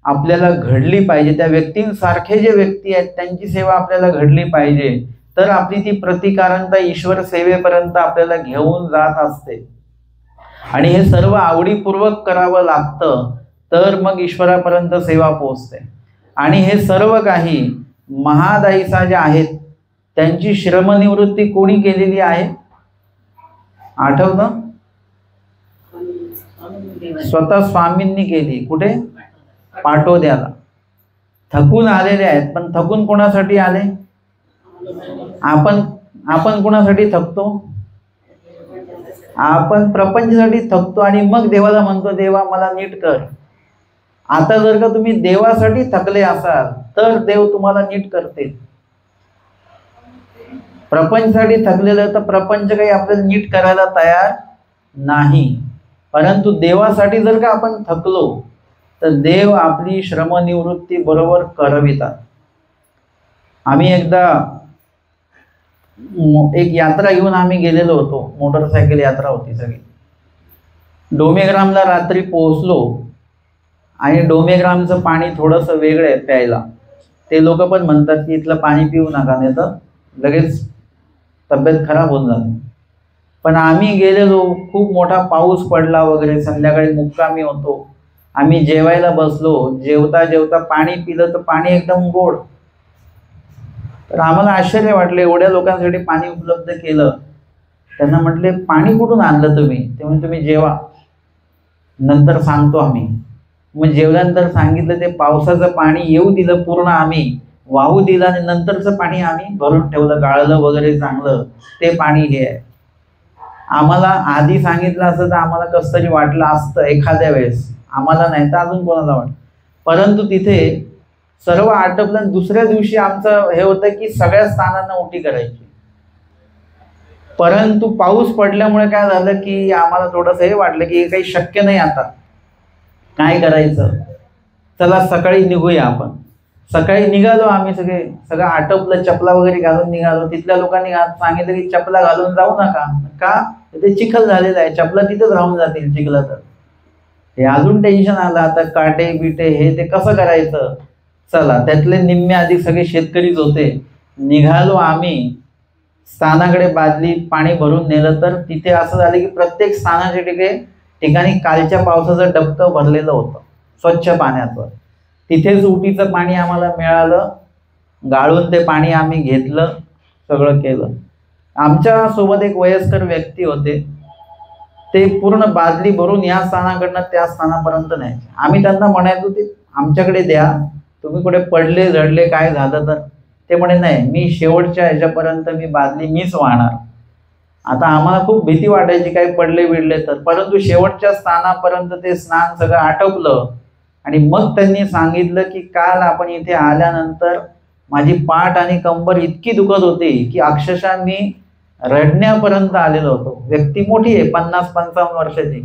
आपल्याला घडली पाहिजे. त्या व्यक्तींसारखे जे व्यक्ती आहेत त्यांची सेवा आपल्याला घडली पाहिजे. तर आपली ती प्रतिकारणता ईश्वर सेवेपर्यंत आपल्याला घेऊन जात असते. आणि हे सर्व आवडीपूर्वक करावं लागतं तर मग ईश्वरापर्यंत सेवा पोहोचते. आणि हे सर्व काही महादाईसा ज्या आहेत त्यांची श्रमनिवृत्ती कोणी केलेली आहे आठवतं? स्वतः स्वामींनी केली. कुठे? पाटोद्याला. थकून आलेले आहेत, पण थकून कोणासाठी आले? आपण कोणासाठी थकतो? आपण प्रपंचासाठी थकतो आणि मग देवाला म्हणतो देवा मला नीट कर. आता जर का तुम्ही देवासाठी थकले असाल तर देव तुम्हाला नीट करते. प्रपंचसाठी थकलेलं तर प्रपंच काही आपल्याला नीट करायला तयार नाही. परंतु देवासाठी जर का आपण थकलो तर देव आपली श्रमनिवृत्ती बरोबर करवितात. आम्ही एकदा एक यात्रा घेऊन आम्ही गेलेलो होतो, मोटरसायकल यात्रा होती सगळी. डोमेग्रामला रात्री पोहोचलो आणि डोमेग्रामचं पाणी थोडंसं वेगळं आहे प्यायला. ते लोक पण म्हणतात की इथलं पाणी पिऊ नका, नाही तर लगेच तब्येत खराब होऊन जाते. पण आम्ही गेलेलो, खूप मोठा पाऊस पडला वगैरे, संध्याकाळी मुक्कामी होतो. आम्ही जेवायला बसलो, जेवता जेवता पाणी पिलं तर पाणी एकदम गोड. तर आम्हाला आश्चर्य वाटलं, एवढ्या लोकांसाठी पाणी उपलब्ध केलं. त्यांना म्हटले पाणी कुठून आणलं तुम्ही? ते म्हणजे तुम्ही जेवा, नंतर सांगतो आम्ही. मग जेवल्यानंतर सांगितलं ते पावसाचं पाणी येऊ दिलं, पूर्ण आम्ही वाहू दिलं आणि नंतरचं पाणी आम्ही भरून ठेवलं, गाळलं वगैरे चांगलं, ते पाणी हे आहे. आम्हाला आधी सांगितलं असतं तर आम्हाला कसं तरी वाटलं असतं एखाद्या वेळेस, आम्हाला नाही तर अजून कोणाला वाटतं. परंतु तिथे सर्व आटपलं. दुसऱ्या दिवशी आमचं हे होतं की सगळ्या स्थानांना उटी करायची. परंतु पाऊस पडल्यामुळे काय झालं की आम्हाला थोडंसं हे वाटलं की हे काही शक्य नाही, आता काय करायचं, चला सकाळी निघूया आपण. सकाळी निघालो आम्ही, सगळं आटपलं, चपला वगैरे घालून निघालो. तिथल्या लोकांनी सांगितलं की चपला घालून जाऊ नका, का ते चिखल झालेलं आहे, चपला तिथेच राहून जातील चिखला. तर हे अजून टेन्शन आलं, आता काटे बिटे हे ते कसं करायचं. चला, त्यातले निम्मे अधिक सगळे शेतकरीच होते. निघालो आम्ही स्थानाकडे, बादली पाणी भरून नेलं. तर तिथे असं झालं की प्रत्येक स्थानाच्या ठिकाणी कालच्या पावसाचं डबकं भरलेलं होतं स्वच्छ पाण्याचं. तिथेच उटीचं पाणी आम्हाला मिळालं, गाळून ते पाणी आम्ही घेतलं, सगळं केलं. आमच्या सोबत एक वयस्कर व्यक्ती होते, ते पूर्ण बादली भरून या स्थानाकडनं त्या स्थानापर्यंत न्यायचे. आम्ही त्यांना म्हणायचो ते आमच्याकडे द्या, तुम्ही कुठे पडले झडले काय झालं तर. ते म्हणे नाही, मी शेवटच्या ह्याच्यापर्यंत मी बादली मीच वाहणार. आता आम्हाला खूप भीती वाटायची काही पडले बिडले तर. परंतु शेवटच्या स्थानापर्यंत ते स्नान सगळं आटोपलं आणि मग त्यांनी सांगितलं की काल आपण इथे आल्यानंतर माझी पाठ आणि कंबर इतकी दुखत होती की अक्षरशः मी रडण्यापर्यंत आलेलो होतो. व्यक्ती मोठी आहे, 50-55 वर्षाची,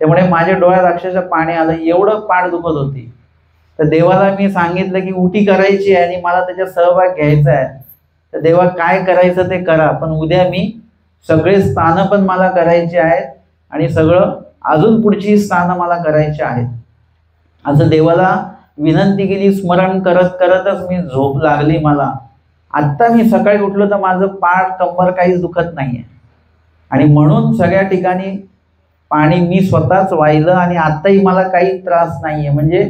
त्यामुळे माझ्या डोळ्यात अक्षरशः पाणी आलं, एवढं पाठ दुखत होती. तर देवाला मी सांगितलं की उटी करायची आहे आणि मला त्याच्यात सहभाग घ्यायचा आहे. तर देवा काय करायचं ते करा, पण उद्या मी सगळे स्थानं पण मला करायचे आहेत आणि सगळं अजून पुढची स्थानं मला करायची आहेत, असं देवाला विनंती केली. स्मरण करत करतच मी झोप लागली मला. आत्ता मी सकाळी उठलो तर माझं पाठ कंबर काहीच दुखत नाहीये. आणि म्हणून सगळ्या ठिकाणी पाणी मी स्वतःच वाहिलं आणि आत्ताही मला काही त्रास नाहीये. म्हणजे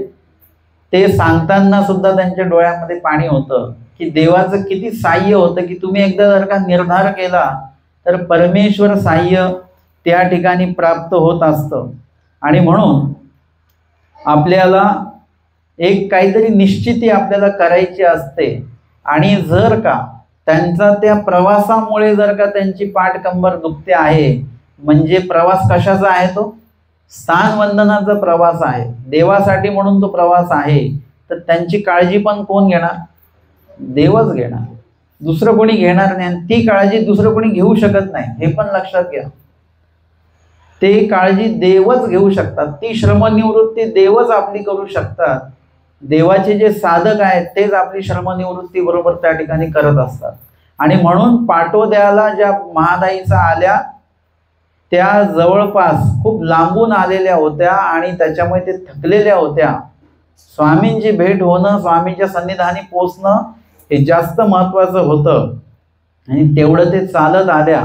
ते सांगताना सुद्धा त्यांच्या डोळ्यामध्ये पाणी होतं की देवाचं किती साह्य होतं की तुम्ही एकदा जर का निर्धार केला तर परमेश्वर साह्य त्या ठिकाणी प्राप्त होत असतं. आणि म्हणून आपल्याला एक काहीतरी निश्चिती आपल्याला करायची असते. आणि जर का त्यांचा त्या प्रवासामुळे जर का त्यांची पाठ कंबर दुखते आहे, म्हणजे प्रवास कशाचा आहे तो? स्थान वंदनाचा प्रवास आहे, देवासाठी म्हणून तो प्रवास आहे. तर त्यांची काळजी पण कोण घेणार? देवच घेणार, दुसरं कोणी घेणार नाही. ती काळजी दुसरं कोणी घेऊ शकत नाही, हे पण लक्षात घ्या. ते काळजी देवच घेऊ शकतात, ती श्रमनिवृत्ती देवच आपली करू शकतात. देवाचे जे साधक आहेत तेच आपली श्रमनिवृत्ती बरोबर त्या ठिकाणी करत असतात. आणि म्हणून पाटोद्याला ज्या महादाईचा आल्या त्या जवळपास खूप लांबून आलेल्या होत्या आणि त्याच्यामुळे ते थकलेल्या होत्या. स्वामींची भेट होणं, स्वामींच्या सन्निधानी पोचणं हे जास्त महत्वाचं होतं. आणि तेवढं ते चालत आल्या,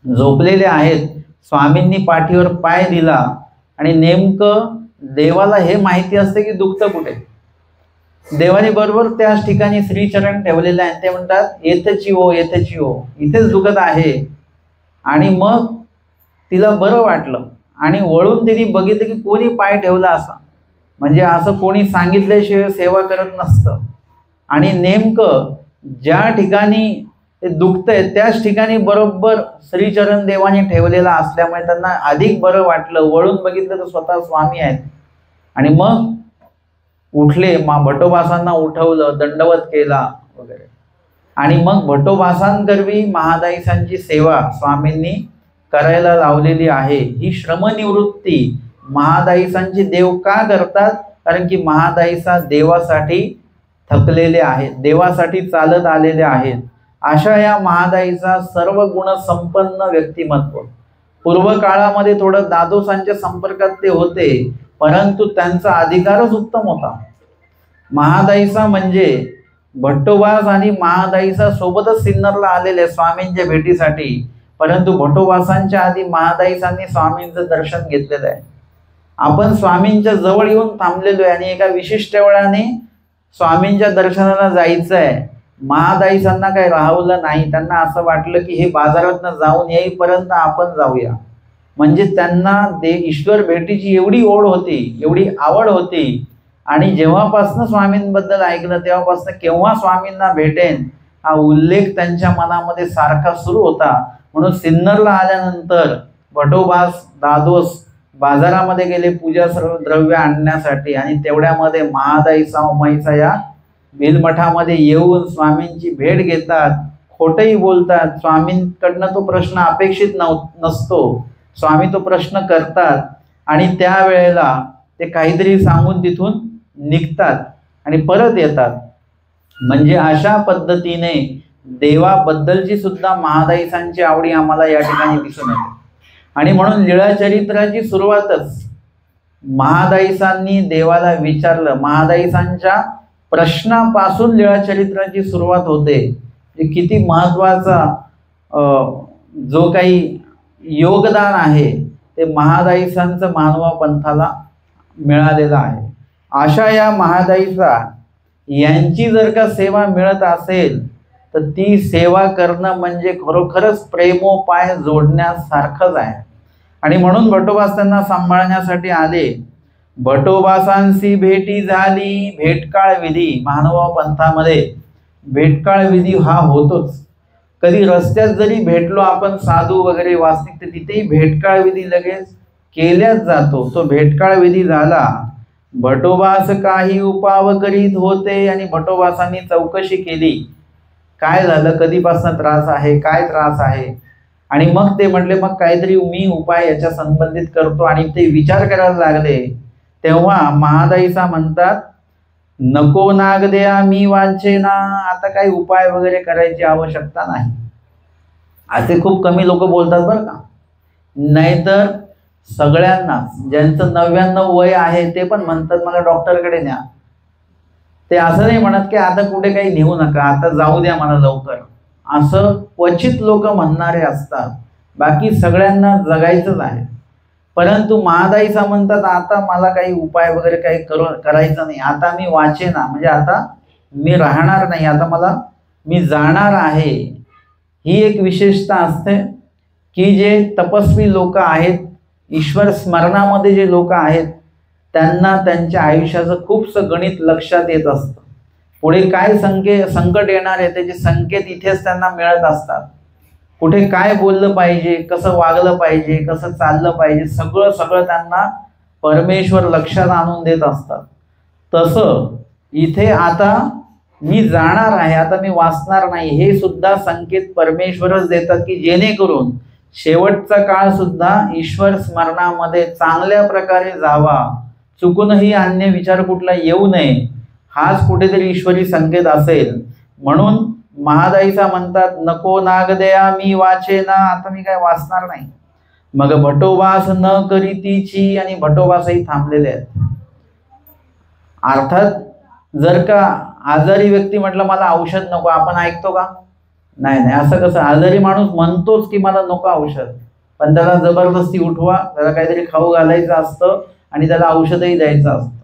झोपलेल्या आहेत. स्वामींनी पाठीवर पाय दिला आणि नेमकं देवाला हे माहिती असते की दुखतं कुठे. देवाने बरोबर त्याच ठिकाणी श्रीचरण ठेवलेले आहे. ते म्हणतात येथेची हो, येथेची हो, इथेच दुखत आहे. आणि मग तिला बरं वाटलं आणि वळून तिने बघितलं की कोणी पाय ठेवला असा, म्हणजे असं कोणी सांगितल्याशिवाय सेवा करत नसतं. आणि नेमकं ज्या ठिकाणी ते दुखतंय त्याच ठिकाणी बरोबर श्रीचरण देवाने ठेवलेला असल्यामुळे त्यांना अधिक बरं वाटलं. वळून बघितलं तर स्वतः स्वामी आहेत आणि मग उठले, भटोबासांना उठवलं, दंडवत केला वगैरे. आणि मग भटोबासांकरवी महादाईसांची सेवा स्वामींनी करायला लावलेली आहे. ही श्रमनिवृत्ती महादाईसांची देव का करतात? कारण की महादाईसा देवासाठी थकलेले आहेत, देवासाठी चालत आलेले आहेत. अशा या महादाईचा सर्व गुण संपन्न व्यक्तिमत्व. पूर्व काळामध्ये थोडं दादोसांच्या संपर्कात ते होते, परंतु त्यांचा अधिकारच उत्तम होता. महादाईसा म्हणजे भट्टोबास आणि महादाईसा सोबतच सिन्नरला आलेले स्वामींच्या भेटीसाठी, परंतु भटोबासांच्या आधी महादाईसांनी स्वामींचं दर्शन घेतलेलं आहे. आपण स्वामींच्या जवळ येऊन थांबलेलो आहे आणि एका विशिष्ट वेळाने स्वामींच्या दर्शनाला जायचं आहे. महादाईसांना काही राहवलं नाही. त्यांना असं वाटलं की हे बाजारातनं जाऊन येईपर्यंत आपण जाऊया. म्हणजे त्यांना ईश्वर भेटीची एवढी ओढ होती, एवढी आवड होती. आणि जेव्हापासनं स्वामींबद्दल ऐकलं तेव्हापासनं केव्हा स्वामींना भेटेन हा उल्लेख त्यांच्या मनामध्ये सारखा सुरू होता. म्हणून सिन्नरला आल्यानंतर भटोबास दादोस बाजारामध्ये गेले पूजा सर्व द्रव्य आणण्यासाठी, आणि तेवढ्यामध्ये महादाईसा उमाईसा या भिलमठामध्ये येऊन स्वामींची भेट घेतात. खोटंही बोलतात. स्वामींकडनं तो प्रश्न अपेक्षित नसतो, स्वामी तो प्रश्न करतात आणि त्यावेळेला ते काहीतरी सांगून तिथून निघतात आणि परत येतात. म्हणजे अशा पद्धतीने देवाबद्दलची सुद्धा महादाईसांची आवडी आम्हाला या ठिकाणी दिसून येते. आणि म्हणून लीळाचरित्राची सुरुवातच महादाईसांनी देवाला विचारलं. महादाईसांच्या प्रश्नापासून लीळाचरित्राची सुरुवात होते. किती महत्वाचा जो काही योगदान आहे ते महादाईसांचं मानवा पंथाला मिळालेलं आहे. अशा या महादाईसा यांची जर का सेवा मिळत असेल तर ती सेवा करणं म्हणजे खरोखरच प्रेमोपाय जोडण्यासारखंच आहे. आणि म्हणून भटोबास त्यांना सांभाळण्यासाठी आले. भटोबासांशी भेटी झाली भेटकाळ विधी. मानव पंथामध्ये भेटकाळ विधी हा होतोच. कधी रस्त्यात जरी भेटलो आपण साधू वगैरे वास्तविक, तर तिथेही भेटकाळ विधी लगेच केल्याच जातो. तो भेटकाळ विधी झाला. भटोबास काही उपाव करीत होते आणि भटोबासांनी चौकशी केली. काय झालं, कधीपासून त्रास आहे, काय त्रास आहे. आणि मग ते म्हटले मग काहीतरी मी उपाय याच्या संबंधित करतो. आणि ते विचार करायला लागले. तेव्हा महादाईसा म्हणतात नको नाग द्या मी वांचे ना. आता काही उपाय वगैरे करायची आवश्यकता नाही. असे खूप कमी लोक बोलतात बरं का. नाहीतर सगळ्यांना ज्यांचं 99 वय आहे ते पण म्हणतात मला डॉक्टरकडे न्या. ते असं नाही म्हणत की आता कुठे काही नेऊ नका, आता जाऊ द्या मला लवकर. असं क्वचित लोक म्हणणारे असतात. बाकी सगळ्यांना जगायचंच आहे. परंतु महादाईसा म्हणतात आता मला काही उपाय वगैरे काही करायचं नाही. आता मी वाचेना, म्हणजे आता मी राहणार नाही, आता मी जाणार आहे. ही एक विशेषता असते की जे तपस्वी लोक आहेत, ईश्वर स्मरणामध्ये जे लोक आहेत, त्यांना त्यांच्या आयुष्याचं खूपसं गणित लक्षात येत असतं. पुढे काय संकट येणार आहे त्याचे संकेत इथेच त्यांना मिळत असतात. कुठे काय बोललं पाहिजे, कसं वागलं पाहिजे, कसं चाललं पाहिजे, सगळं त्यांना परमेश्वर लक्षात आणून देत असतात. तसं इथे आता मी जाणार आहे, आता मी वाचणार नाही, हे सुद्धा संकेत परमेश्वरच देतात की जेणेकरून शेवटचा काळ सुद्धा ईश्वर स्मरणामध्ये चांगल्या प्रकारे जावा. चुकूनही अन्य विचार कुठला येऊ नये, हाच कुठेतरी ईश्वरी संकेत असेल. म्हणून महादाईसा म्हणतात नको नाग द्या मी वाचे ना. आता मी काय वाचणार नाही. मग भटोबास न करीतीची. आणि भटोबासही थांबलेले आहेत. अर्थात जर का आजारी व्यक्ती म्हटलं मला औषध नको, आपण ऐकतो का? नाही. असं कसं, आजारी माणूस म्हणतोच की मला नको औषध, पण त्याला जबरदस्ती उठवा, त्याला काहीतरी खाऊ घालायचं असतं आणि त्याला औषधही द्यायचं असतं.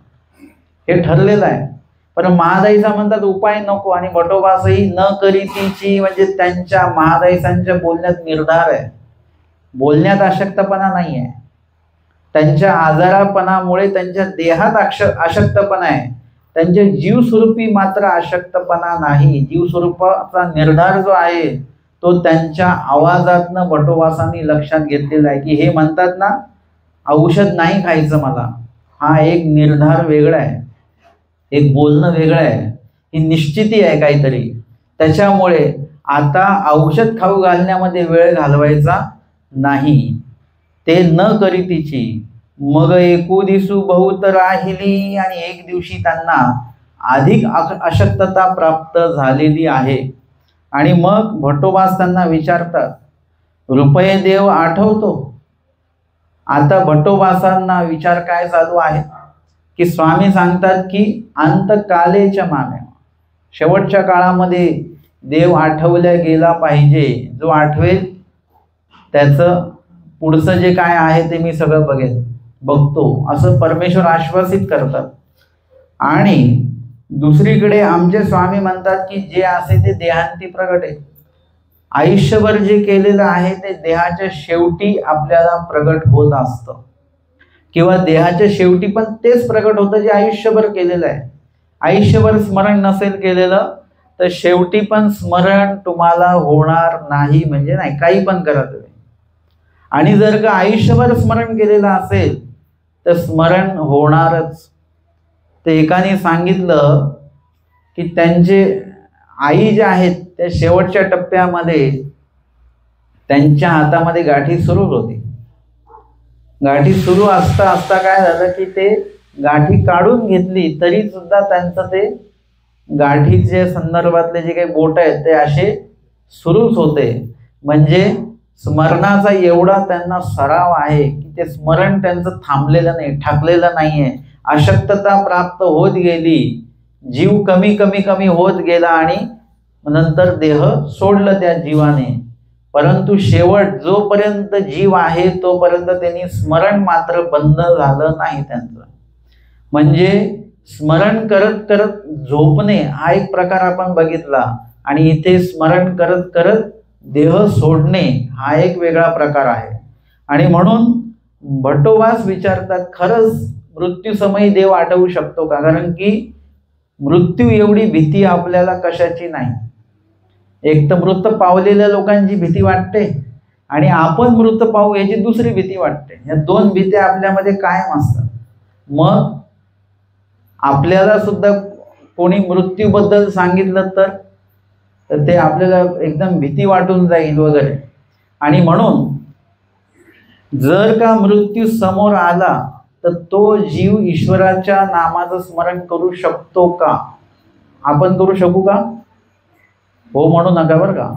हे ठरलेलं आहे. पण महादाईसा म्हणतात उपाय नको. आणि भटोबासही न करीतीची, म्हणजे त्यांच्या महादाईसांच्या बोलण्यात निर्धार आहे. बोलण्यात अशक्तपणा नाही आहे. त्यांच्या आजारापणामुळे त्यांच्या देहात अशक्तपणा आहे. त्यांच्या जीवस्वरूपी मात्र अशक्तपणा नाही. जीवस्वरूपाचा निर्धार जो आहे तो त्यांच्या आवाजातनं भटोबासांनी लक्षात घेतलेला आहे की हे म्हणतात ना औषध नाही खायचं मला, हा एक निर्धार वेगळा आहे, एक बोलणं वेगळं आहे, ही निश्चिती आहे काहीतरी. त्याच्यामुळे आता औषध खाऊ घालण्यामध्ये वेळ घालवायचा नाही. ते न करीतीची मग एकू दिसू बहुत राहिली, आणि एक दिवशी त्यांना अधिक अशक्तता प्राप्त झालेली आहे. आणि मग भट्टोबास त्यांना विचारतात, रुपये देव आठवतो? आता भट्टोबासांना विचार काय चालू आहे की स्वामी सांगतात की अंतकालेच्या मामे, शेवटच्या काळामध्ये देव आठवल्या गेला पाहिजे. जो आठवेल त्याचं पुढचं जे काय आहे ते मी सगळं बघतो, असं परमेश्वर आश्वासित करतात. आणि दुसरीकडे आमचे स्वामी म्हणतात की जे असे ते देहांती प्रगट आहे. आयुष्यभर जे केलेलं आहे ते देहाच्या शेवटी आपल्याला प्रगट होत असतं, किंवा देहाच्या शेवटी पण तेच प्रगट होतं जे आयुष्यभर केलेलं आहे. आयुष्यभर स्मरण नसेल केलेलं तर शेवटी पण स्मरण तुम्हाला होणार नाही, म्हणजे नाही, काही पण करा तुम्ही. आणि जर का आयुष्यभर स्मरण केलेलं असेल तर स्मरण होणारच. ते एकाने सांगितलं की त्यांचे आई जे आहेत त्या शेवटच्या टप्प्यामध्ये त्यांच्या हातामध्ये गाठी सुरू होती. गाठी सुरू असता असता काय झालं की ते गाठी काढून घेतली तरी सुद्धा त्यांचं ते गाठीचे संदर्भातले जे काही बोट आहेत ते असे सुरूच होते. म्हणजे स्मरणाचा एवढा त्यांना सराव आहे की ते स्मरण त्यांचं थांबलेलं नाही, ठाकलेलं नाहीये. अशक्तता प्राप्त होत गेली, जीव कमी कमी कमी होत गेला आणि नंतर देह सोडलं त्या जीवाने. परंतु शेवट जोपर्यंत जीव आहे तोपर्यंत त्यांनी स्मरण मात्र बंद झालं नाही त्यांचं. म्हणजे स्मरण करत करत झोपणे हा एक प्रकार आपण बघितला, आणि इथे स्मरण करत करत देह सोडणे हा एक वेगळा प्रकार आहे. आणि म्हणून भट्टोबास विचारतात, खरंच मृत्यूसमयी देव आठवू शकतो का? कारण की मृत्यू एवढी भीती आपल्याला कशाची नाही. एक तर मृत पावलेल्या लोकांची भीती वाटते, आणि आपण मृत पाहू याची दुसरी भीती वाटते. या दोन भीत्या आपल्यामध्ये कायम असतात. मग आपल्याला सुद्धा कोणी मृत्यूबद्दल सांगितलं तर ते आपल्याला एकदम भीती वाटून जाईल वगैरे. आणि म्हणून जर का मृत्यू समोर आला तर तो जीव ईश्वराच्या नामाचं स्मरण करू शकतो का? आपण करू शकू का? हो म्हणू नका बरं का,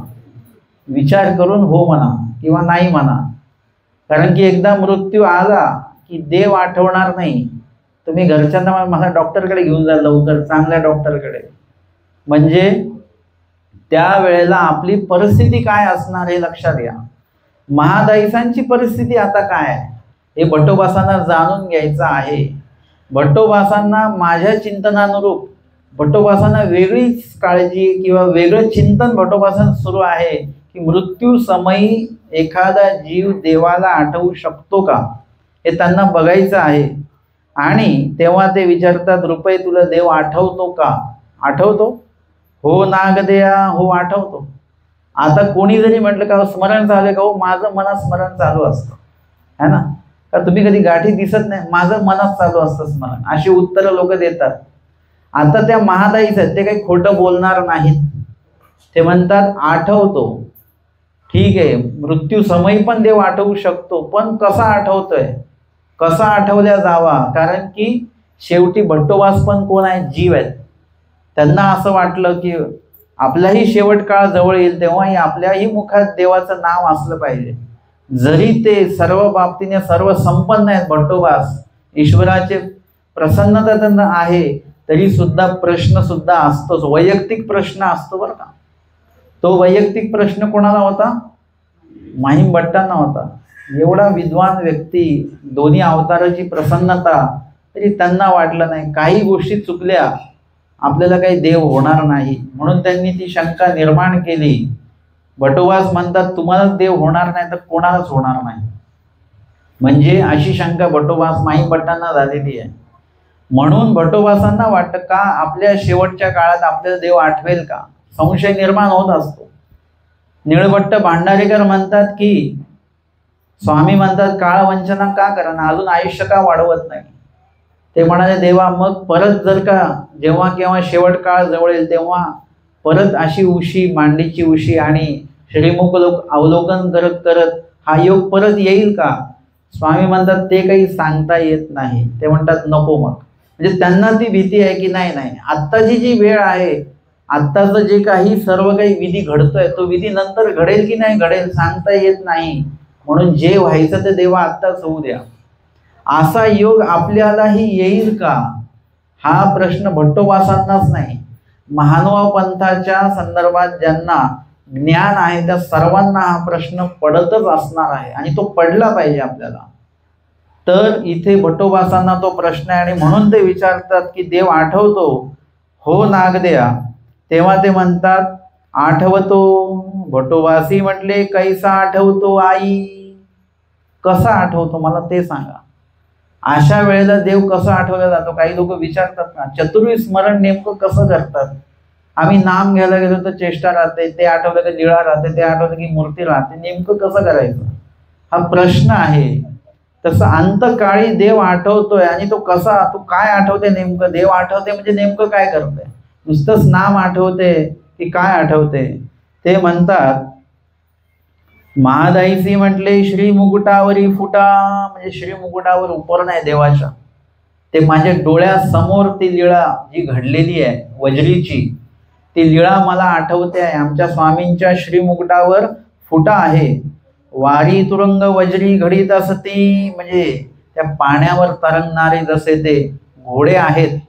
विचार करून हो म्हणा किंवा नाही म्हणा. कारण की एकदा मृत्यू आला की देव आठवणार नाही. तुम्ही घरच्यांना मला डॉक्टरकडे घेऊन जा लवकर, चांगल्या डॉक्टरकडे. म्हणजे त्यावेळेला आपली परिस्थिती काय असणार हे लक्षात घ्या. महादायिसांची परिस्थिती आता काय आहे हे भट्टोबासांना जाणून घ्यायचं आहे. भट्टोबासांना माझ्या चिंतनानुरूप भट्टोबासांना वेगळीच काळजी किंवा वेगळं चिंतन भट्टोबासांना सुरू आहे की मृत्यू समयी एखादा जीव देवाला आठवू शकतो का हे त्यांना बघायचं आहे. आणि तेव्हा ते विचारतात, रुपये तुला देव आठवतो का? आठवतो? हो नागदेया, हो आठवतो. आता कोणी जरी म्हटलं का स्मरण झालं का, हो माझं मनात स्मरण चालू असतं, है ना. का तुम्ही कधी गाठी दिसत नाही, माझं मनात चालू असतं स्मरण, अशी उत्तरं लोक देतात. आता त्या महादाईच आहेत, ते काही खोटं बोलणार नाहीत. ते म्हणतात आठवतो, ठीक आहे, मृत्यू समयी पण देव आठवू शकतो, पण कसा आठवतोय, कसा आठवल्या जावा. कारण की शेवटी भट्टोबास पण कोण आहे? जीव आहेत. त्यांना असं वाटलं की आपलाही शेवट काळ जवळ येईल तेव्हाही आपल्याही मुखात देवाचं नाव असलं पाहिजे. जरी ते सर्व बाबतीने सर्व संपन्न आहेत भट्टोबास, ईश्वराचे प्रसन्नता त्यांना आहे, तरी सुद्धा प्रश्न सुद्धा असतोच, वैयक्तिक प्रश्न असतो बरं का. तो वैयक्तिक प्रश्न कोणाला होता? माहीम भट्टांना होता. एवढा विद्वान व्यक्ती, दोन्ही अवताराची प्रसन्नता, तरी त्यांना वाटलं नाही काही गोष्टी चुकल्या, आपल्याला काही देव होणार नाही. म्हणून त्यांनी ती शंका निर्माण केली. भट्टोबास म्हणतात तुम्हालाच देव होणार नाही तर कोणालाच होणार नाही. म्हणजे अशी शंका भट्टोबास माहीम भट्टांना झालेली आहे. म्हणून भट्टोबासांना वाटतं का आपल्या शेवटच्या काळात आपल्याला देव आठवेल का, संशय निर्माण होत असतो. निळभट्ट भांडारेकर म्हणतात की स्वामी म्हणतात काळ वंचना का करा, अजून आयुष्य का वाढवत नाही. ते म्हणाले, देवा मग परत जर का जेव्हा केव्हा शेवट काळ जवळ येईल तेव्हा परत अशी उशी, मांडीची उशी आणि श्रीमुख अवलोकन करत करत हा योग परत येईल का? स्वामी म्हणतात ते काही सांगता येत नाही. ते म्हणतात नको. मग म्हणजे त्यांना ती भीती आहे की नाही नाही, आत्ताची जी वेळ आहे, आत्ताचं जे काही सर्व काही विधी घडतोय तो विधी नंतर घडेल की नाही घडेल सांगता येत नाही. म्हणून जे व्हायचं ते देवा आत्ताच होऊ द्या. असा योग आपल्यालाही येईल का? हा प्रश्न भट्टोबासांनाच नाही, महानुभाव पंथाच्या संदर्भात ज्यांना ज्ञान आहे त्या सर्वांना हा प्रश्न पडतच असणार आहे आणि तो पडला पाहिजे आपल्याला. तर इथे भट्टोबासांना तो प्रश्न आहे आणि म्हणून ते विचारतात की देव आठवतो? हो नागद्या. तेव्हा ते म्हणतात आठवतो. भट्टोबासी म्हटले कैसा आठवतो आई? कसा आठवतो मला ते सांगा. अशा वेळेला देव कसा आठवला जातो? काही लोक विचारतात ना, चतुर्विध स्मरण नेमकं कसं करतात? आम्ही नाम घ्यायला गेलो तर चेष्टा राहते, ते आठवलं की लिळा राहते, ते आठवलं की मूर्ती राहते, नेमकं कसं करायचं हा प्रश्न आहे. तसं अंतकाळी देव आठवतोय आणि तो कसा, तो काय आठवते नेमकं? देव आठवते म्हणजे नेमकं काय करते? नुसतंच नाम आठवते की काय आठवते? ते म्हणतात महादाईसी म्हटले श्री मुकुटावरी फुटा, म्हणजे श्री मुकुटावर उपरण आहे देवाच्या. ते माझ्या डोळ्यासमोर ती लीळा जी घडलेली आहे वज्रीची, ती लीळा मला आठवते आहे. आमच्या स्वामींच्या श्री मुकुटावर फुटा आहे. वारी तुरंग वज्री घडीत असती, म्हणजे त्या पाण्यावर तरंगणारे जसे ते घोडे आहेत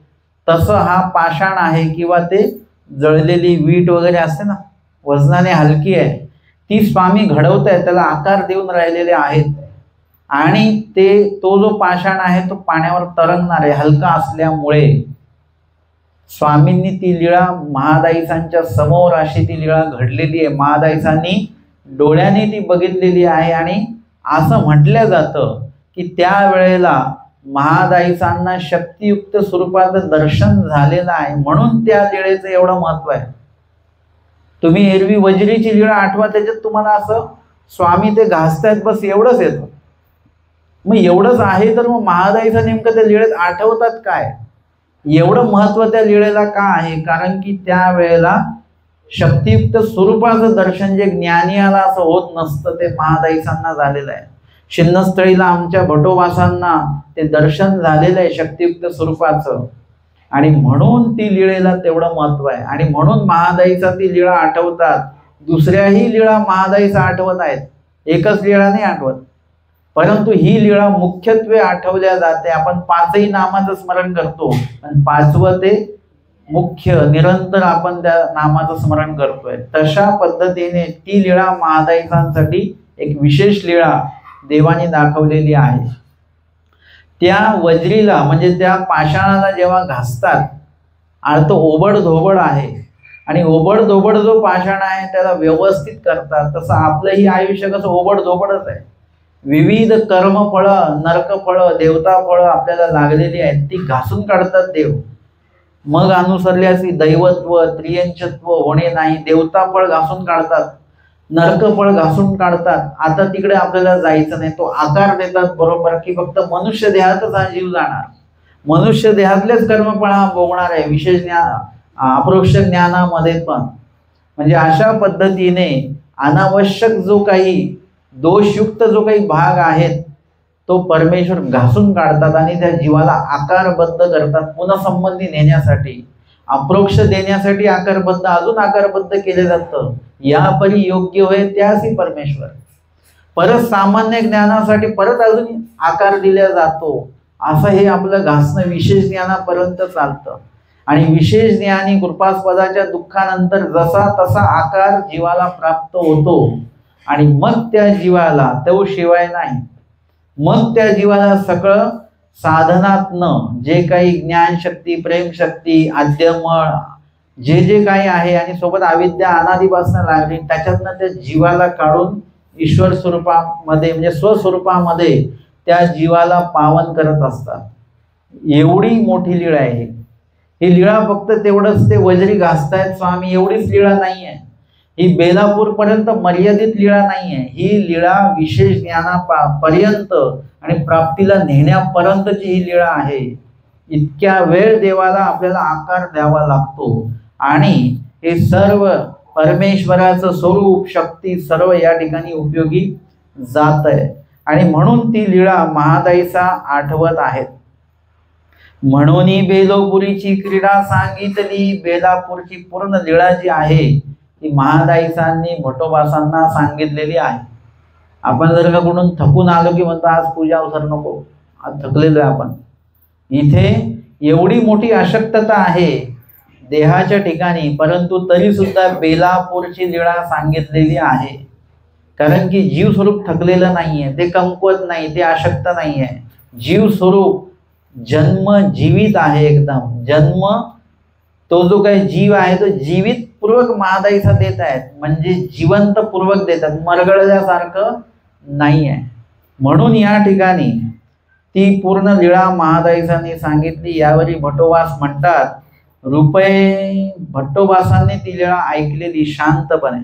तसं हा पाषाण आहे किंवा ते जळलेली वीट वगैरे असते ना, वजनाने हलकी आहे, ती स्वामी घडवत आहे, त्याला आकार देऊन राहिलेले आहेत. आणि तो जो पाषाण आहे तो पाण्यावर तरंगणार आहे हलका असल्यामुळे. स्वामींनी ती लीळा महादाईसांच्या समोर अशी ती लीळा घडलेली आहे. महादाईसांनी डोळ्याने ती बघितलेली आहे आणि असं म्हटलं जातं की त्यावेळेला महादाईसांना शक्तियुक्त स्वरूपाचं दर्शन झालेलं आहे, म्हणून त्या लीळेचं एवढं महत्व आहे. तुम्ही एरवी वज्रीची लीळा आठवा, त्याच्यात तुम्हाला असं स्वामी ते घासतायत बस एवढंच येतं. मग एवढंच आहे तर मग महादाईचं नेमकं त्या लीळेत आठवतात काय? एवढं महत्व त्या लीळेला का आहे? कारण की त्या वेळेला शक्तियुक्त स्वरूपाचं दर्शन जे ज्ञानियाला असं होत नसतं ते महादाईसांना झालेलं आहे. शिन्नस्थळीला आमच्या भट्टोबासांना ते दर्शन झालेलं आहे शक्तियुक्त स्वरूपाचं आणि म्हणून ती लीळेला तेवढं महत्व आहे आणि म्हणून महादाईचा ती लीळा आठवतात. दुसऱ्याही लीळा महादाईचा आठवत आहेत, एकच लीळा नाही आठवत, परंतु ही लीळा मुख्यत्वे आठवल्या जाते. आपण पाचही नामाचं स्मरण करतो आणि पाचवं ते मुख्य निरंतर आपण त्या नामाचं स्मरण करतोय. तशा पद्धतीने ती लीळा महादाईसांसाठी एक विशेष लीळा देवाने दाखवलेली आहे. त्या वज्रीला म्हणजे त्या पाषाणाला जेव्हा घासतात, अर्थ ओबड-धोबड आहे आणि ओबड-धोबड जो पाषाण आहे त्याला व्यवस्थित करतात. तसं आपलंही आयुष्य कसं ओबड-धोबडच आहे. विविध कर्मफळं, नरकफळं, देवताफळं आपल्याला लागलेली आहेत, ती घासून काढतात देव. मग अनुसरल्यासी दैवत्व त्रियंचत्व होणे नाही, देवताफळ घासून काढतात, नरकफळ घासून काढतात. आता तिकडे आपल्याला जायचं नाही, तो आकार देतात बरोबर की फक्त मनुष्य देहातच हा जीव जाणार, मनुष्य देहातलेच कर्मफळ हा भोगणार आहे, विशेष ज्ञान अपरोक्ष ज्ञानामध्ये पण. म्हणजे अशा पद्धतीने अनावश्यक जो काही दोषयुक्त जो काही भाग आहेत तो परमेश्वर घासून काढतात आणि त्या जीवाला आकारबद्ध करतात पुनःसंबंधी नेण्यासाठी, अप्रोक्ष देण्यासाठी आकारबद्ध, अजून आकारबद्ध केले जातं. यापरी योग्य होय त्यासी परमेश्वर. परत सामान्य ज्ञानासाठी परत अजून आकार दिला जातो. असं हे आपलं घासणं विशेष ज्ञानापर्यंत चालतं आणि विशेष ज्ञानी कृपास्पदाच्या दुःखानंतर जसा तसा आकार जीवाला प्राप्त होतो आणि मग त्या जीवाला तो शिवाय नाही, मग त्या जीवाला सगळं साधनातनं जे काही ज्ञानशक्ती, प्रेमशक्ती, आद्यमळ जे जे काही आहे आणि सोबत अविद्या अनादिपासून लागली त्याच्यातनं त्या जीवाला काढून ईश्वर स्वरूपामध्ये म्हणजे स्वस्वरूपामध्ये त्या जीवाला पावन करत असतात. एवढी मोठी लीळा आहे ही लीळा. फक्त तेवढंच ते वज्री घासतायत स्वामी एवढीच लीळा नाही आहे. ही बेलापूर पर्यंत मर्यादित लीळा नाही आहे. ही लीळा विशेष ज्ञानापर्यंत आणि प्राप्तीला नेण्यापर्यंतची ही लीळा आहे. इतक्या वेळ देवाला आपल्याला आकार द्यावा लागतो आणि हे सर्व परमेश्वराचं स्वरूप शक्ती सर्व या ठिकाणी उपयोगी जात आहे आणि म्हणून ती लीळा महादाईचा आठवत आहेत. म्हणून बेलोपुरीची क्रीडा सांगितली. बेलापूरची पूर्ण लीळा जी आहे ती महादाईसांनी भटोबासांना सांगितलेली आहे. आपण जर का कुठून थकून आलो की म्हणतो आज पूजा अवसर नको, आज थकलेलो आहे आपण, इथे एवढी मोठी अशक्तता आहे देहाच्या ठिकाणी, परंतु तरी सुद्धा बेलापूरची लीळा सांगितलेली आहे. कारण की जीव स्वरूप थकलेलं नाहीये, ते कमकुवत नाही, ते अशक्त नाहीये. जीव स्वरूप जन्म जीवित आहे एकदम. जन्म तो जो काही जीव आहे तो जीवित पूर्वक महादाईचा देत आहेत, म्हणजे जिवंत पूर्वक देतात, मरगळल्यासारखं नाही आहे. म्हणून या ठिकाणी ती पूर्ण लीळा महादाईसांनी सांगितली. यावरी भट्टोबास म्हणतात, रुपये भट्टोबासांनी ती लीळा ऐकलेली शांतपणे.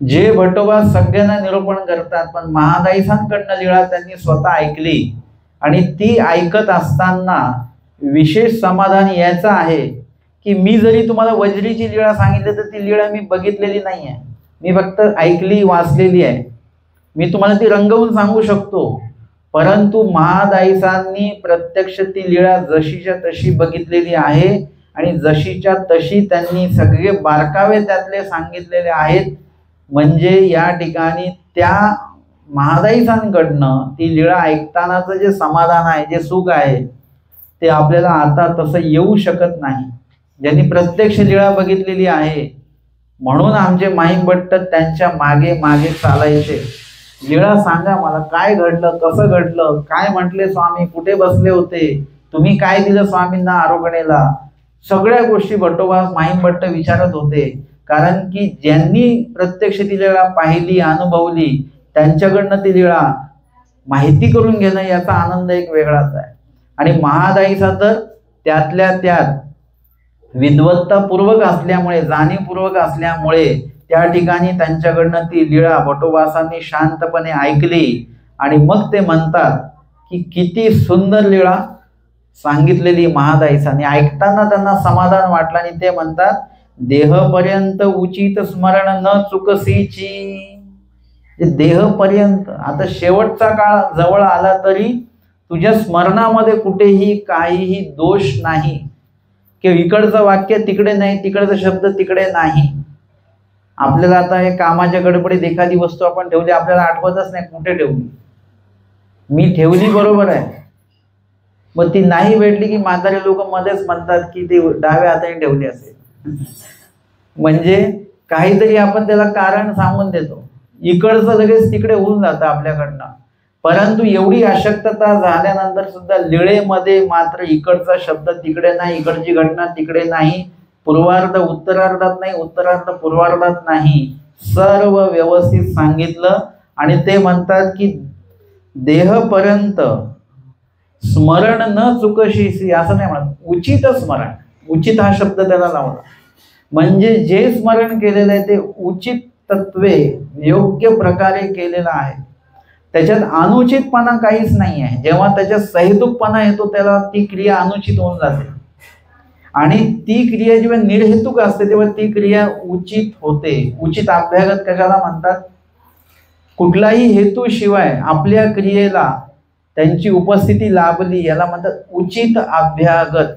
जे भट्टोबा सगळ्यांना निरूपण करतात, पण महादाईसांकडनं लीळा त्यांनी स्वतः ऐकली आणि ती ऐकत असताना विशेष समाधान याचं आहे की मी जरी तुम्हाला वज्रीची लीळा सांगितली तर ती लीळा मी बघितलेली नाही आहे, मी फक्त ऐकली वाचलेली आहे. मी तुम्हाला ती रंगवून सांगू शकतो, परंतु महादाईसांनी प्रत्यक्ष ती लीळा जशीच्या तशी बघितलेली आहे आणि जशीच्या तशी त्यांनी सगळे बारकावे त्यातले सांगितलेले आहेत. म्हणजे या ठिकाणी त्या महादाईसांकडनं ती लीळा ऐकतानाचं जे समाधान आहे, जे सुख आहे, ते आपल्याला आता तसं येऊ शकत नाही ज्यांनी प्रत्यक्ष लीळा बघितलेली आहे. म्हणून आमचे माहीम भट्ट त्यांच्या मागे मागे चालायचे. लीळा सांगा मला, काय घडलं, कसं घडलं, काय म्हटले स्वामी, कुठे बसले होते, तुम्ही काय दिलं स्वामींना आरोगणेला, सगळ्या गोष्टी भट्टोबा माहीम भट्ट विचारत होते. कारण की ज्यांनी प्रत्यक्ष ती लीळा पाहिली, अनुभवली, त्यांच्याकडनं ती लीळा माहिती करून घेणं याचा आनंद एक वेगळाच आहे. आणि महादाईचा तर त्यातल्या त्यात विद्वत्तापूर्वक असल्यामुळे, जाणीवपूर्वक असल्यामुळे त्या ठिकाणी त्यांच्याकडनं ती लीळा भट्टोबासांनी शांतपणे ऐकली आणि मग ते म्हणतात की किती सुंदर लीळा सांगितलेली महादाईसांनी. ऐकताना त्यांना समाधान वाटलं आणि ते म्हणतात, देहपर्यंत उचित स्मरण न चुकसीची. देहपर्यंत, आता शेवटचा काळ जवळ आला तरी तुझ्या स्मरणामध्ये कुठेही काहीही दोष नाही, की इकडचं वाक्य तिकडे नाही, तिकडचा शब्द तिकडे नाही. आपल्याला आता हे कामाच्या गडबडीत एखादी वस्तू आपण ठेवली, आपल्याला आठवतच नाही कुठे ठेवली. मी ठेवली बरोबर आहे, मग ती नाही भेटली की म्हातारे लोक मध्येच म्हणतात की ती डाव्या हाताने ठेवली असेल. म्हणजे काहीतरी आपण त्याला कारण सांगून देतो, इकडचं लगेच तिकडे होऊन जातं आपल्याकडनं. परंतु एवढी अशक्तता झाल्यानंतर सुद्धा लीळेमध्ये मात्र इकडचा शब्द तिकडे नाही, इकडची घटना तिकडे नाही, पूर्वार्ध उत्तरार्धात नाही, उत्तरार्ध पूर्वार्धात नाही, सर्व व्यवस्थित सांगितलं. आणि ते म्हणतात की देहपर्यंत स्मरण न चुकशीसी, असं नाही म्हणत, उचित स्मरण. उचित हा शब्द त्याला लावला, म्हणजे जे स्मरण केलेलं आहे ते उचित तत्वे योग्य प्रकारे केलेलं आहे, त्याच्यात अनुचितपणा काहीच नाही आहे. जेव्हा त्याच्यात सहेतुकपणा येतो त्याला ती क्रिया अनुचित होऊन जाते आणि ती क्रिया जेव्हा निर्हेतुक असते तेव्हा ती क्रिया उचित होते. उचित अभ्यागत कशाला म्हणतात? कुठलाही हेतू शिवाय आपल्या क्रियेला त्यांची उपस्थिती लाभली याला म्हणतात उचित अभ्यागत.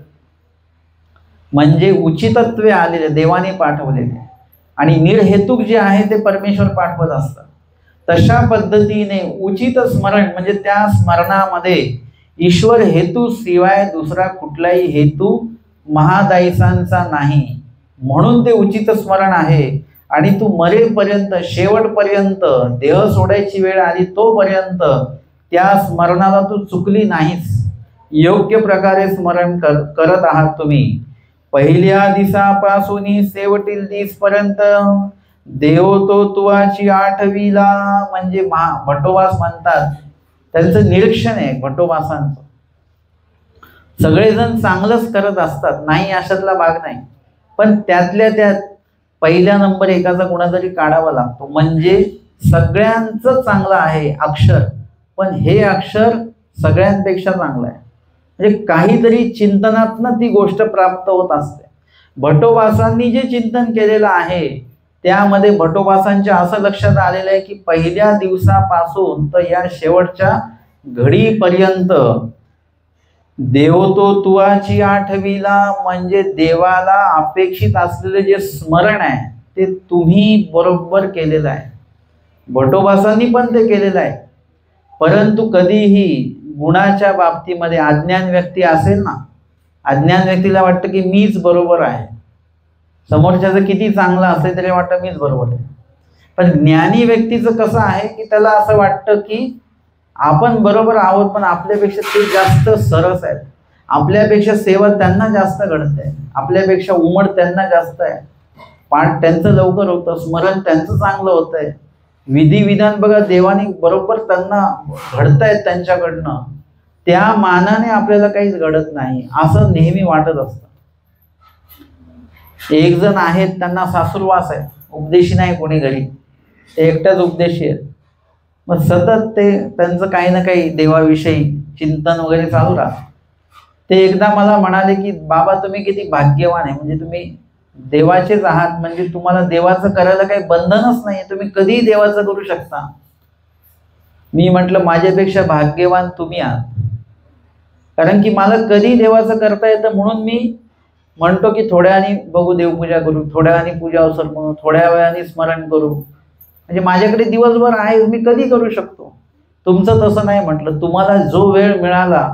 म्हणजे उचितत्वे आलेले, देवाने पाठवलेले, आणि निर्हेतुक जे आहे ते परमेश्वर पाठवत असतात. तशा पद्धतीने उचित स्मरण म्हणजे त्या स्मरणामध्ये ईश्वर हेतू शिवाय दुसरा कुठलाही हेतू महादाईसांचा नाही, म्हणून ते उचित स्मरण आहे. आणि तू मरेपर्यंत, शेवटपर्यंत, देह सोडायची वेळ आली तोपर्यंत त्या स्मरणाला तू चुकली नाहीस, योग्य प्रकारे स्मरण करत आहात तुम्ही. पहिल्या दिवसापासून शेवटील दिवसपर्यंत देव तो तुवाची आठवीला. म्हणजे भट्टोबास म्हणतात, त्यांचं निरीक्षण आहे भट्टोबासांचं. सगळेजण चांगलंच करत असतात, नाही अशातला भाग नाही, पण त्यातल्या त्यात पहिल्या नंबर एकाचा कुणातरी काढावा लागतो. म्हणजे सगळ्यांचं चांगलं आहे अक्षर, पण हे अक्षर सगळ्यांपेक्षा चांगलं आहे. म्हणजे काहीतरी चिंतनातनं ती गोष्ट प्राप्त होत असते. भटोबासांनी जे चिंतन केलेलं आहे त्यामध्ये भटोबासांच्या असं लक्षात आलेलं आहे की पहिल्या दिवसापासून तर या शेवटच्या घडीपर्यंत देव तो तुवाची आठवीला, म्हणजे देवाला अपेक्षित असलेले जे स्मरण आहे ते तुम्ही बरोबर केलेलं आहे. भटोबासांनी पण ते केलेलं आहे. परंतु कधीही गुणाच्या बाबतीमध्ये अज्ञान व्यक्ती असेल ना, अज्ञान व्यक्तीला वाटतं की मीच बरोबर आहे, समोरच्याचं किती चांगलं असेल तरी वाटतं मीच बरोबर आहे. पण ज्ञानी व्यक्तीचं कसं आहे की त्याला असं वाटतं की आपण बरोबर आहोत, पण आपल्यापेक्षा ते जास्त सरस आहेत, आपल्यापेक्षा सेवा त्यांना जास्त घडत आहे, आपल्यापेक्षा उमड त्यांना जास्त आहे, पाठ त्यांचं लवकर होतं, स्मरण त्यांचं चांगलं होत आहे, विधी विधान बघा देवाने बरोबर त्यांना घडतायत त्यांच्याकडनं, त्या मानाने आपल्याला काहीच घडत नाही असं नेहमी वाटत असतं. एक जण आहेत त्यांना सासूरवास आहे, उपदेशी नाही कोणी घरी, ते एकट्याच उपदेशी आहेत. मग सतत ते त्यांचं काही ना काही देवाविषयी चिंतन वगैरे चालू राहतं. ते एकदा मला म्हणाले की बाबा तुम्ही किती भाग्यवान आहे, म्हणजे तुम्ही देवाचेच आहात, म्हणजे तुम्हाला देवाचं करायला काही बंधनच नाही, तुम्ही कधीही देवाचं करू शकता. मी म्हटलं माझ्यापेक्षा भाग्यवान तुम्ही आहात, कारण की मला कधी देवाचं करता येतं, म्हणून मी म्हणतो की थोड्या वेळाने बघू देवपूजा करू, थोड्या वेळाने पूजा अवसर म्हणू, थोड्या वेळाने स्मरण करू, म्हणजे माझ्याकडे दिवसभर आहे, मी कधी करू शकतो. तुमचं तसं नाही. म्हटलं तुम्हाला जो वेळ मिळाला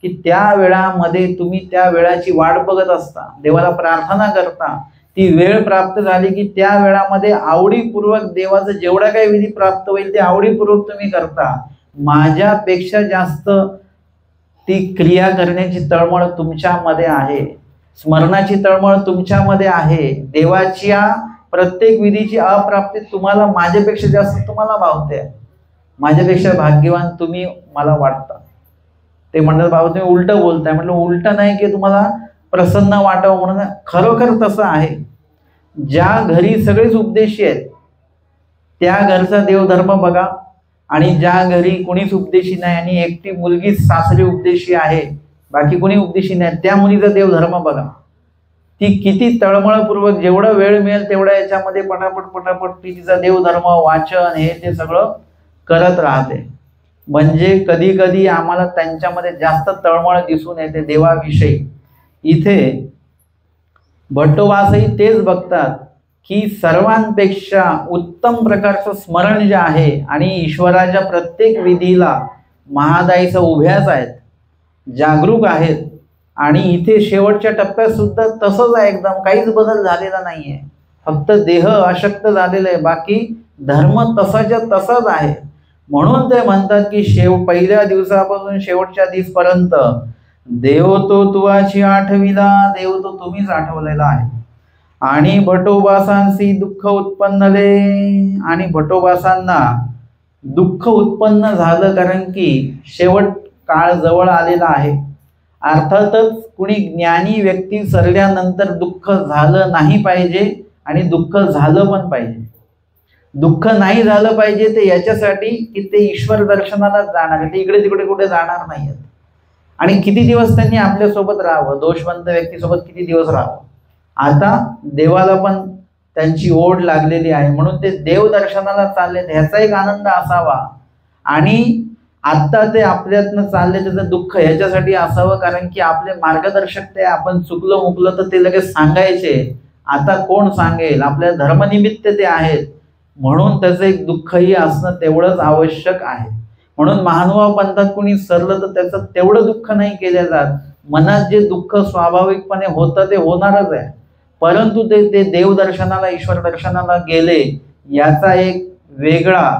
की त्या वेळामध्ये तुम्ही त्या वेळाची वाट बघत असता, देवाला प्रार्थना करता, ती वेळ प्राप्त झाली की त्या वेळामध्ये आवडीपूर्वक देवाचं जेवढा काही विधी प्राप्त होईल ते आवडीपूर्वक तुम्ही करता. माझ्यापेक्षा जास्त ती क्रिया करण्याची तळमळ तुमच्यामध्ये आहे, स्मरणाची तळमळ तुमच्यामध्ये आहे, देवाच्या प्रत्येक विधीची अप्राप्ती तुम्हाला माझ्यापेक्षा जास्त तुम्हाला भावते, माझ्यापेक्षा भाग्यवान तुम्ही मला वाटता. ते म्हणतात बाबा तुम्ही उलट बोलताय. म्हटलं उलट नाही की तुम्हाला प्रसन्न वाटावं म्हणून, खरोखर तसं आहे. ज्या घरी सगळेच उपदेशी आहेत त्या घरचा देवधर्म बघा, आणि ज्या घरी कोणीच उपदेशी नाही आणि एकटी मुलगीच सासरी उपदेशी आहे, बाकी कोणी उपदेशी नाही, त्या मुलीचा देवधर्म बघा. ती किती तळमळपूर्वक जेवढा वेळ मिळेल तेवढा याच्यामध्ये पटापट ती तिचा देवधर्म वाचन हे ते सगळं करत राहते. म्हणजे कधी कधी आम्हाला त्यांच्यामध्ये जास्त तळमळ दिसून येते देवाविषयी. इथे भट्टोबासही तेच बघतात की सर्वांपेक्षा उत्तम प्रकारचं स्मरण जे आहे, आणि ईश्वराच्या प्रत्येक विधीला महादाईचा उभ्याच आहेत, जागरूक आहेत. आणि इथे शेवटच्या टप्प्यात सुद्धा तसंच आहे, एकदम काहीच बदल झालेला नाहीये, फक्त देह अशक्त झालेला आहे, बाकी धर्म तसाच्या तसाच आहे. म्हणून ते म्हणतात की पहिल्या दिवसापासून शेवटच्या दिवसपर्यंत देव तो तुवाची आठवीला, देव तो तुम्हीच आठवलेला आहे. आणि भटोबासांसी दुःख उत्पन्नले, आणि भटोबासांना दुःख उत्पन्न झालं, कारण की शेवट काळ जवळ आलेला आहे. अर्थातच कुणी ज्ञानी व्यक्ती सरल्यानंतर दुःख झालं नाही पाहिजे, आणि दुःख झालं पण पाहिजे. दुःख नाही झालं पाहिजे ते याच्यासाठी की ते ईश्वर दर्शनाला जाणार, ते इकडे तिकडे कुठे जाणार नाहीत. आणि किती दिवस त्यांनी आपल्यासोबत राहावं, दोषवंत व्यक्तीसोबत किती दिवस राहावं. आता देवाला पण त्यांची ओढ लागलेली आहे, म्हणून ते देव दर्शनाला चालले, ह्याचा एक आनंद असावा. आणि आता ते आपल्यातनं चालले त्याचं दुःख ह्याच्यासाठी असावं, कारण की आपले मार्गदर्शक ते, आपण चुकलो मुकलो तर ते लगेच सांगायचे, आता कोण सांगेल, आपल्या धर्मनिमित्त ते आहेत, म्हणून त्याचं एक दुःखही असणं तेवढंच आवश्यक आहे. म्हणून महानुभाव पंथात कुणी सरलं तर त्याचं तेवढं दुःख नाही केलं जात. मनात जे दुःख स्वाभाविकपणे होतं ते होणारच आहे, परंतु ते देवदर्शनाला, ईश्वर दर्शनाला गेले याचा एक वेगळा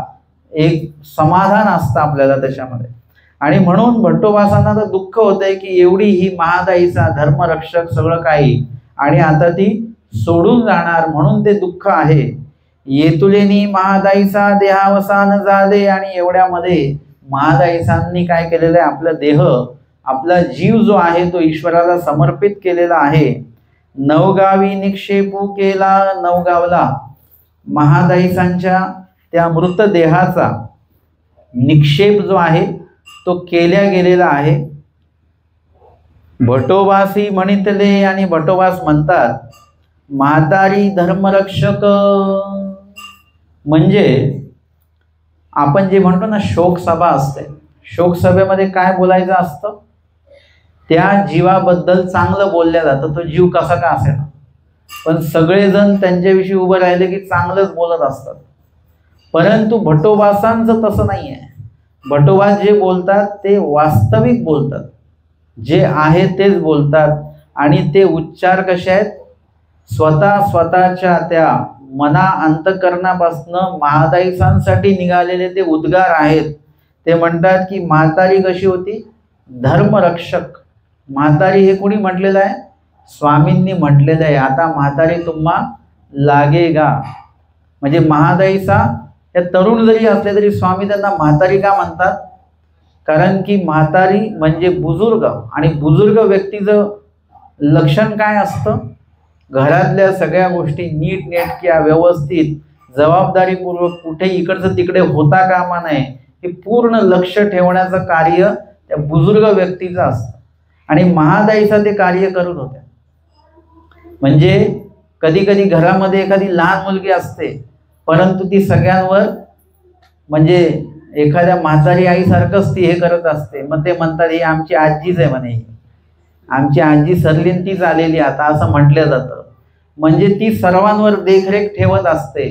एक समाधान असतं आपल्याला त्याच्यामध्ये. आणि म्हणून भट्टोबासांना तर दुःख होतंय की एवढी ही महादाईचा धर्मरक्षक सगळं काही, आणि आता ती सोडून जाणार, म्हणून ते दुःख आहे. येतुलेनी महादाईचा देहावसान झाले, आणि एवढ्यामध्ये महादाईसांनी काय केलेलं आहे, आपला देह, आपला जीव जो आहे तो ईश्वराला समर्पित केलेला आहे. नवगावी निक्षेपू केला, नवगावला महादाईसांच्या त्या मृतदेहाचा निक्षेप जो आहे तो केल्या गेलेला आहे. भटोबासी म्हणितले आणि भटोबास म्हणतात म्हातारी धर्मरक्षक. म्हणजे आपण जे म्हणतो ना शोकसभा असते, शोकसभेमध्ये काय बोलायचं असतं, त्या जीवाबद्दल चांगलं बोलल्या जातं, तो जीव कसा का असेल, पण सगळेजण त्यांच्याविषयी उभं राहिले की चांगलंच बोलत असतात. परंतु भटोबासांचं तसं नाही आहे. भटोबा जे बोलतात ते वास्तविक बोलतात, जे आहे तेच बोलतात. आणि ते उच्चार कसे आहेत, स्वतःच्या त्या मना अंतकरणापासनं महादाईसांसाठी निघालेले ते उद्गार आहेत. ते म्हणतात की म्हातारी कशी होती, धर्मरक्षक. म्हातारी हे कोणी म्हटलेलं आहे, स्वामींनी म्हटलेलं आहे. आता म्हातारी तुम्हा लागेगा. म्हणजे महादाईसा त्या तरुण जरी असले तरी स्वामी त्यांना म्हातारी का म्हणतात, कारण की म्हातारी म्हणजे बुजुर्ग. आणि बुजुर्ग व्यक्तीचं लक्षण काय असतं, घरातल्या सगळ्या गोष्टी नीटनेटक्या व्यवस्थित जबाबदारीपूर्वक कुठे इकडचं तिकडे होता कामा नये, हे पूर्ण लक्ष ठेवण्याचं कार्य त्या बुजुर्ग व्यक्तीचं असतं. आणि महादाईचा ते कार्य करत होत्या. म्हणजे कधी कधी घरामध्ये एखादी लहान मुलगी असते, परंतु ती सगळ्यांवर म्हणजे एखाद्या म्हातारी आईसारखंच ती हे करत असते. मग ते म्हणतात ही आमची आजीच आहे म्हणे, आमची आजी सरलीन तीच आलेली आता, असं म्हटलं जातं. म्हणजे ती सर्वांवर देखरेख ठेवत असते.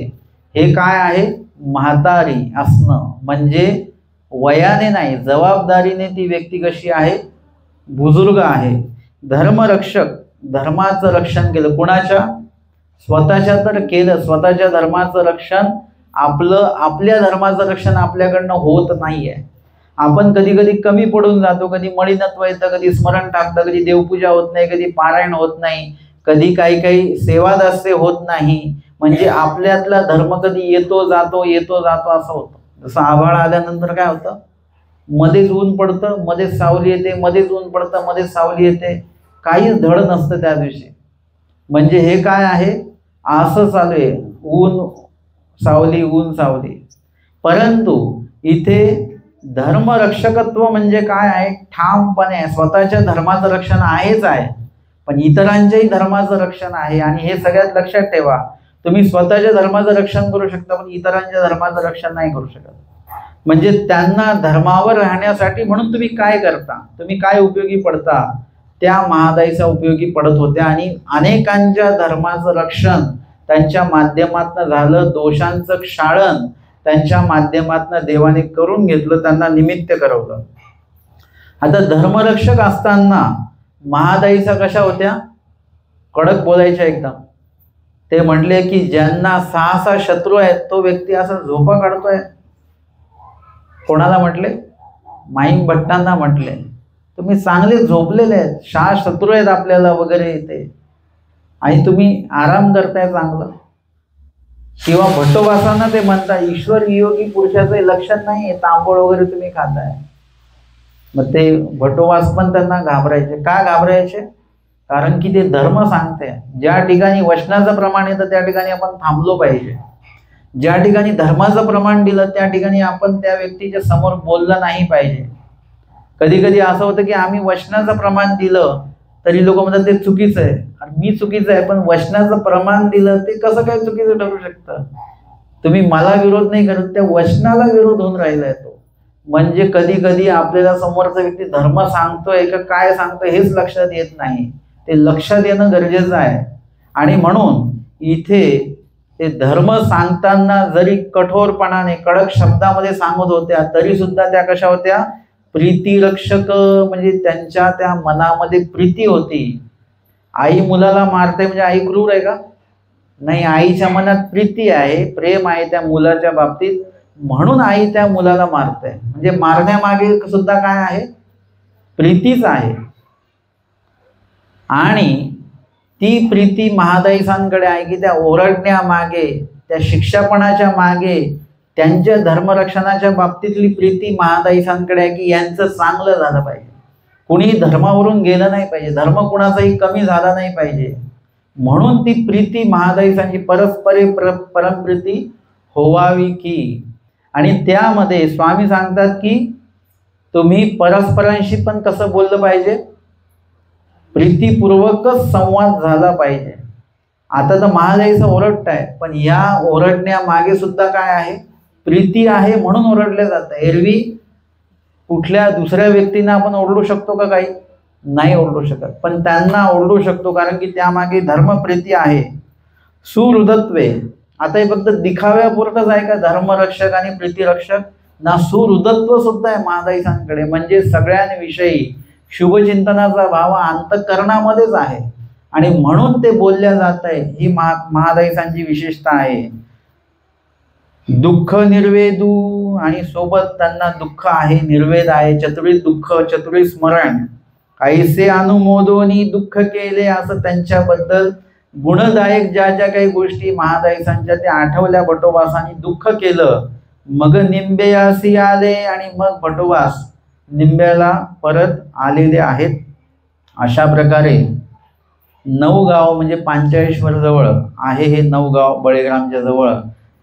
हे काय आहे, म्हातारी असणं. म्हणजे वयाने नाही, जबाबदारीने ती व्यक्ती कशी आहे, बुजुर्ग आहे. धर्मरक्षक, धर्माचं रक्षण केलं. कुणाच्या, स्वतःच्या तर केलं. स्वतःच्या धर्माचं रक्षण, आपल्या धर्माचं रक्षण आपल्याकडनं होत नाहीये. आपण कधी कधी कमी पडून जातो, कधी मळीनत्व येतं, कधी स्मरण टाकतं, कधी देवपूजा होत नाही, कधी पारायण होत नाही, कधी काही सेवादास्य होत नाही. म्हणजे आपल्यातला धर्म कधी येतो जातो असं होतं. जसं आभाळ आल्यानंतर काय होतं, मध्येच ऊन पडतं, मध्येच सावली येते, मध्येच ऊन पडतं, मध्येच सावली येते, काहीच धड नसतं त्या दिवशी. म्हणजे हे काय आहे, असं चालू आहे, ऊन सावली ऊन सावली. परंतु इथे धर्मरक्षकत्व म्हणजे काय आहे, ठामपणे स्वतःच्या धर्माचं रक्षण आहेच आहे, पण इतरांच्याही धर्माचं रक्षण आहे. आणि हे सगळ्यात लक्षात ठेवा, तुम्ही स्वतःच्या धर्माचं रक्षण करू शकता, पण इतरांच्या धर्माचं रक्षण नाही करू शकत. म्हणजे त्यांना धर्मावर राहण्यासाठी म्हणून तुम्ही काय करता, तुम्ही काय उपयोगी पडता, त्या महादाईचा उपयोगी पडत होत्या. आणि अनेकांच्या धर्माचं रक्षण त्यांच्या माध्यमातून झालं, दोषांचं क्षालन त्यांच्या माध्यमातून देवाने करून घेतलं, त्यांना निमित्त करवलं. आता धर्मरक्षक असताना महादाईचा कशा होत्या, कडक बोलायच्या एकदम. ते म्हणले की ज्यांना 6 शत्रू आहेत तो व्यक्ती असा झोपा काढतोय. कोणाला म्हटले, माईम भट्टांना म्हटले, तुम्ही चांगले झोपलेले आहेत, 6 शत्रू आहेत आपल्याला वगैरे येते, आणि तुम्ही आराम करताय चांगलं. किंवा भट्टोबासांना ते म्हणतात ईश्वर वियोगी पुरुषाचं लक्षण नाही, तांबूळ वगैरे तुम्ही खाताय. मग ते भट्टोबास पण त्यांना घाबरायचे. का घाबरायचे, कारण की ते धर्म सांगते. ज्या ठिकाणी वचनाचं प्रमाण येतं त्या ठिकाणी आपण थांबलो पाहिजे. ज्या ठिकाणी धर्माचं प्रमाण दिलं त्या ठिकाणी आपण त्या व्यक्तीच्या समोर बोललं नाही पाहिजे. कधी कधी असं होतं की आम्ही वचनाचं प्रमाण दिलं तरी लोक म्हणतात ते चुकीचं आहे. मी चुकीचं आहे, पण वचनाचं प्रमाण दिलं ते कसं काय चुकीचं ठरू शकतं. तुम्ही मला विरोध नाही करत, त्या वचनाला विरोध होऊन राहिलाय तो. म्हणजे कधी कधी आपल्याला समोरचा व्यक्ती धर्म सांगतोय का काय सांगतोय हेच लक्षात येत नाही. ते लक्षात येणं गरजेचं आहे. आणि म्हणून इथे ते धर्म सांगताना जरी कठोरपणाने कडक शब्दामध्ये सांगत होत्या तरी सुद्धा त्या कशा होत्या, प्रीतिरक्षक. म्हणजे त्यांच्या त्या मनामध्ये प्रीती होती. आई मुलाला मारते म्हणजे आई क्रूर आहे का, नाही, आईच्या मनात प्रीती आहे, प्रेम आहे त्या मुलाच्या बाबतीत, म्हणून आई त्या मुलाला मारते. म्हणजे मारण्यामागे सुद्धा काय आहे, प्रीतीच आहे. आणि ती प्रीती महादाईसांकडे आहे की त्या ओरडण्यामागे, त्या शिक्षापणाच्या मागे त्यांच्या धर्मरक्षणाच्या बाबतीतली प्रीती महादाईसांकडे आहे की यांचं चांगलं झालं पाहिजे, कुणी धर्मावरून गेलं नाही पाहिजे, धर्म कुणाचाही कमी झाला नाही पाहिजे. म्हणून ती प्रीती महादाईसांची परस्परे परमप्रीती होवावी की. आणि त्यामध्ये स्वामी सांगतात की तुम्ही परस्परांशी पण कसं बोललं पाहिजे, प्रीतीपूर्वकच संवाद झाला पाहिजे. आता तर महागाईचा ओरडताय, पण या ओरडण्यामागे सुद्धा काय आहे? प्रीती आहे म्हणून ओरडले जातं. एरवी कुठल्या दुसऱ्या व्यक्तींना आपण ओरडू शकतो का? काही नाही ओरडू शकत, पण त्यांना ओरडू शकतो कारण की त्यामागे धर्मप्रीती आहे, सुहृदत्वे. आता हे फक्त दिखाव्यापुरतच आहे का धर्मरक्षक आणि प्रीतिरक्षक? ना, सुहृदत्व सुद्धा आहे महादाईसांकडे. म्हणजे सगळ्यांविषयी शुभचिंतनाचा भाव अंतःकरणामध्येच आहे आणि म्हणून ते बोलल्या जात आहे. ही महादाईसांची विशेषता आहे. दुःख निर्वेदू, आणि सोबत त्यांना दुःख आहे, निर्वेद आहे. चतुरी दुःख, चतुरी स्मरण. ऐसे अनुमोदोनी दुःख केले, असं त्यांच्याबद्दल गुणदायक ज्या ज्या काही गोष्टी महादाईसांच्या त्या आठवल्या भटोबासांनी दुःख केलं. मग निंबेयासी आले, आणि मग भटोबास निंब्याला परत आलेले आहेत. अशा प्रकारे नवगाव म्हणजे पांचाळेश्वर जवळ आहे हे नवगाव, बळेग्रामच्या जवळ.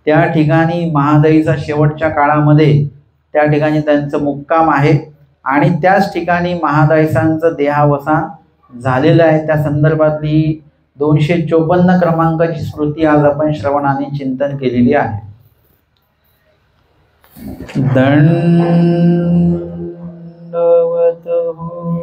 त्या ठिकाणी महादाईचा शेवटच्या काळामध्ये त्या ठिकाणी त्यांचं मुक्काम आहे आणि त्याच ठिकाणी महादाईसांचं देहावसान झालेलं आहे. त्या संदर्भातली 254 क्रमांकाची स्मृती आज आपण श्रवणाने चिंतन केलेली आहे. दंडवत हो.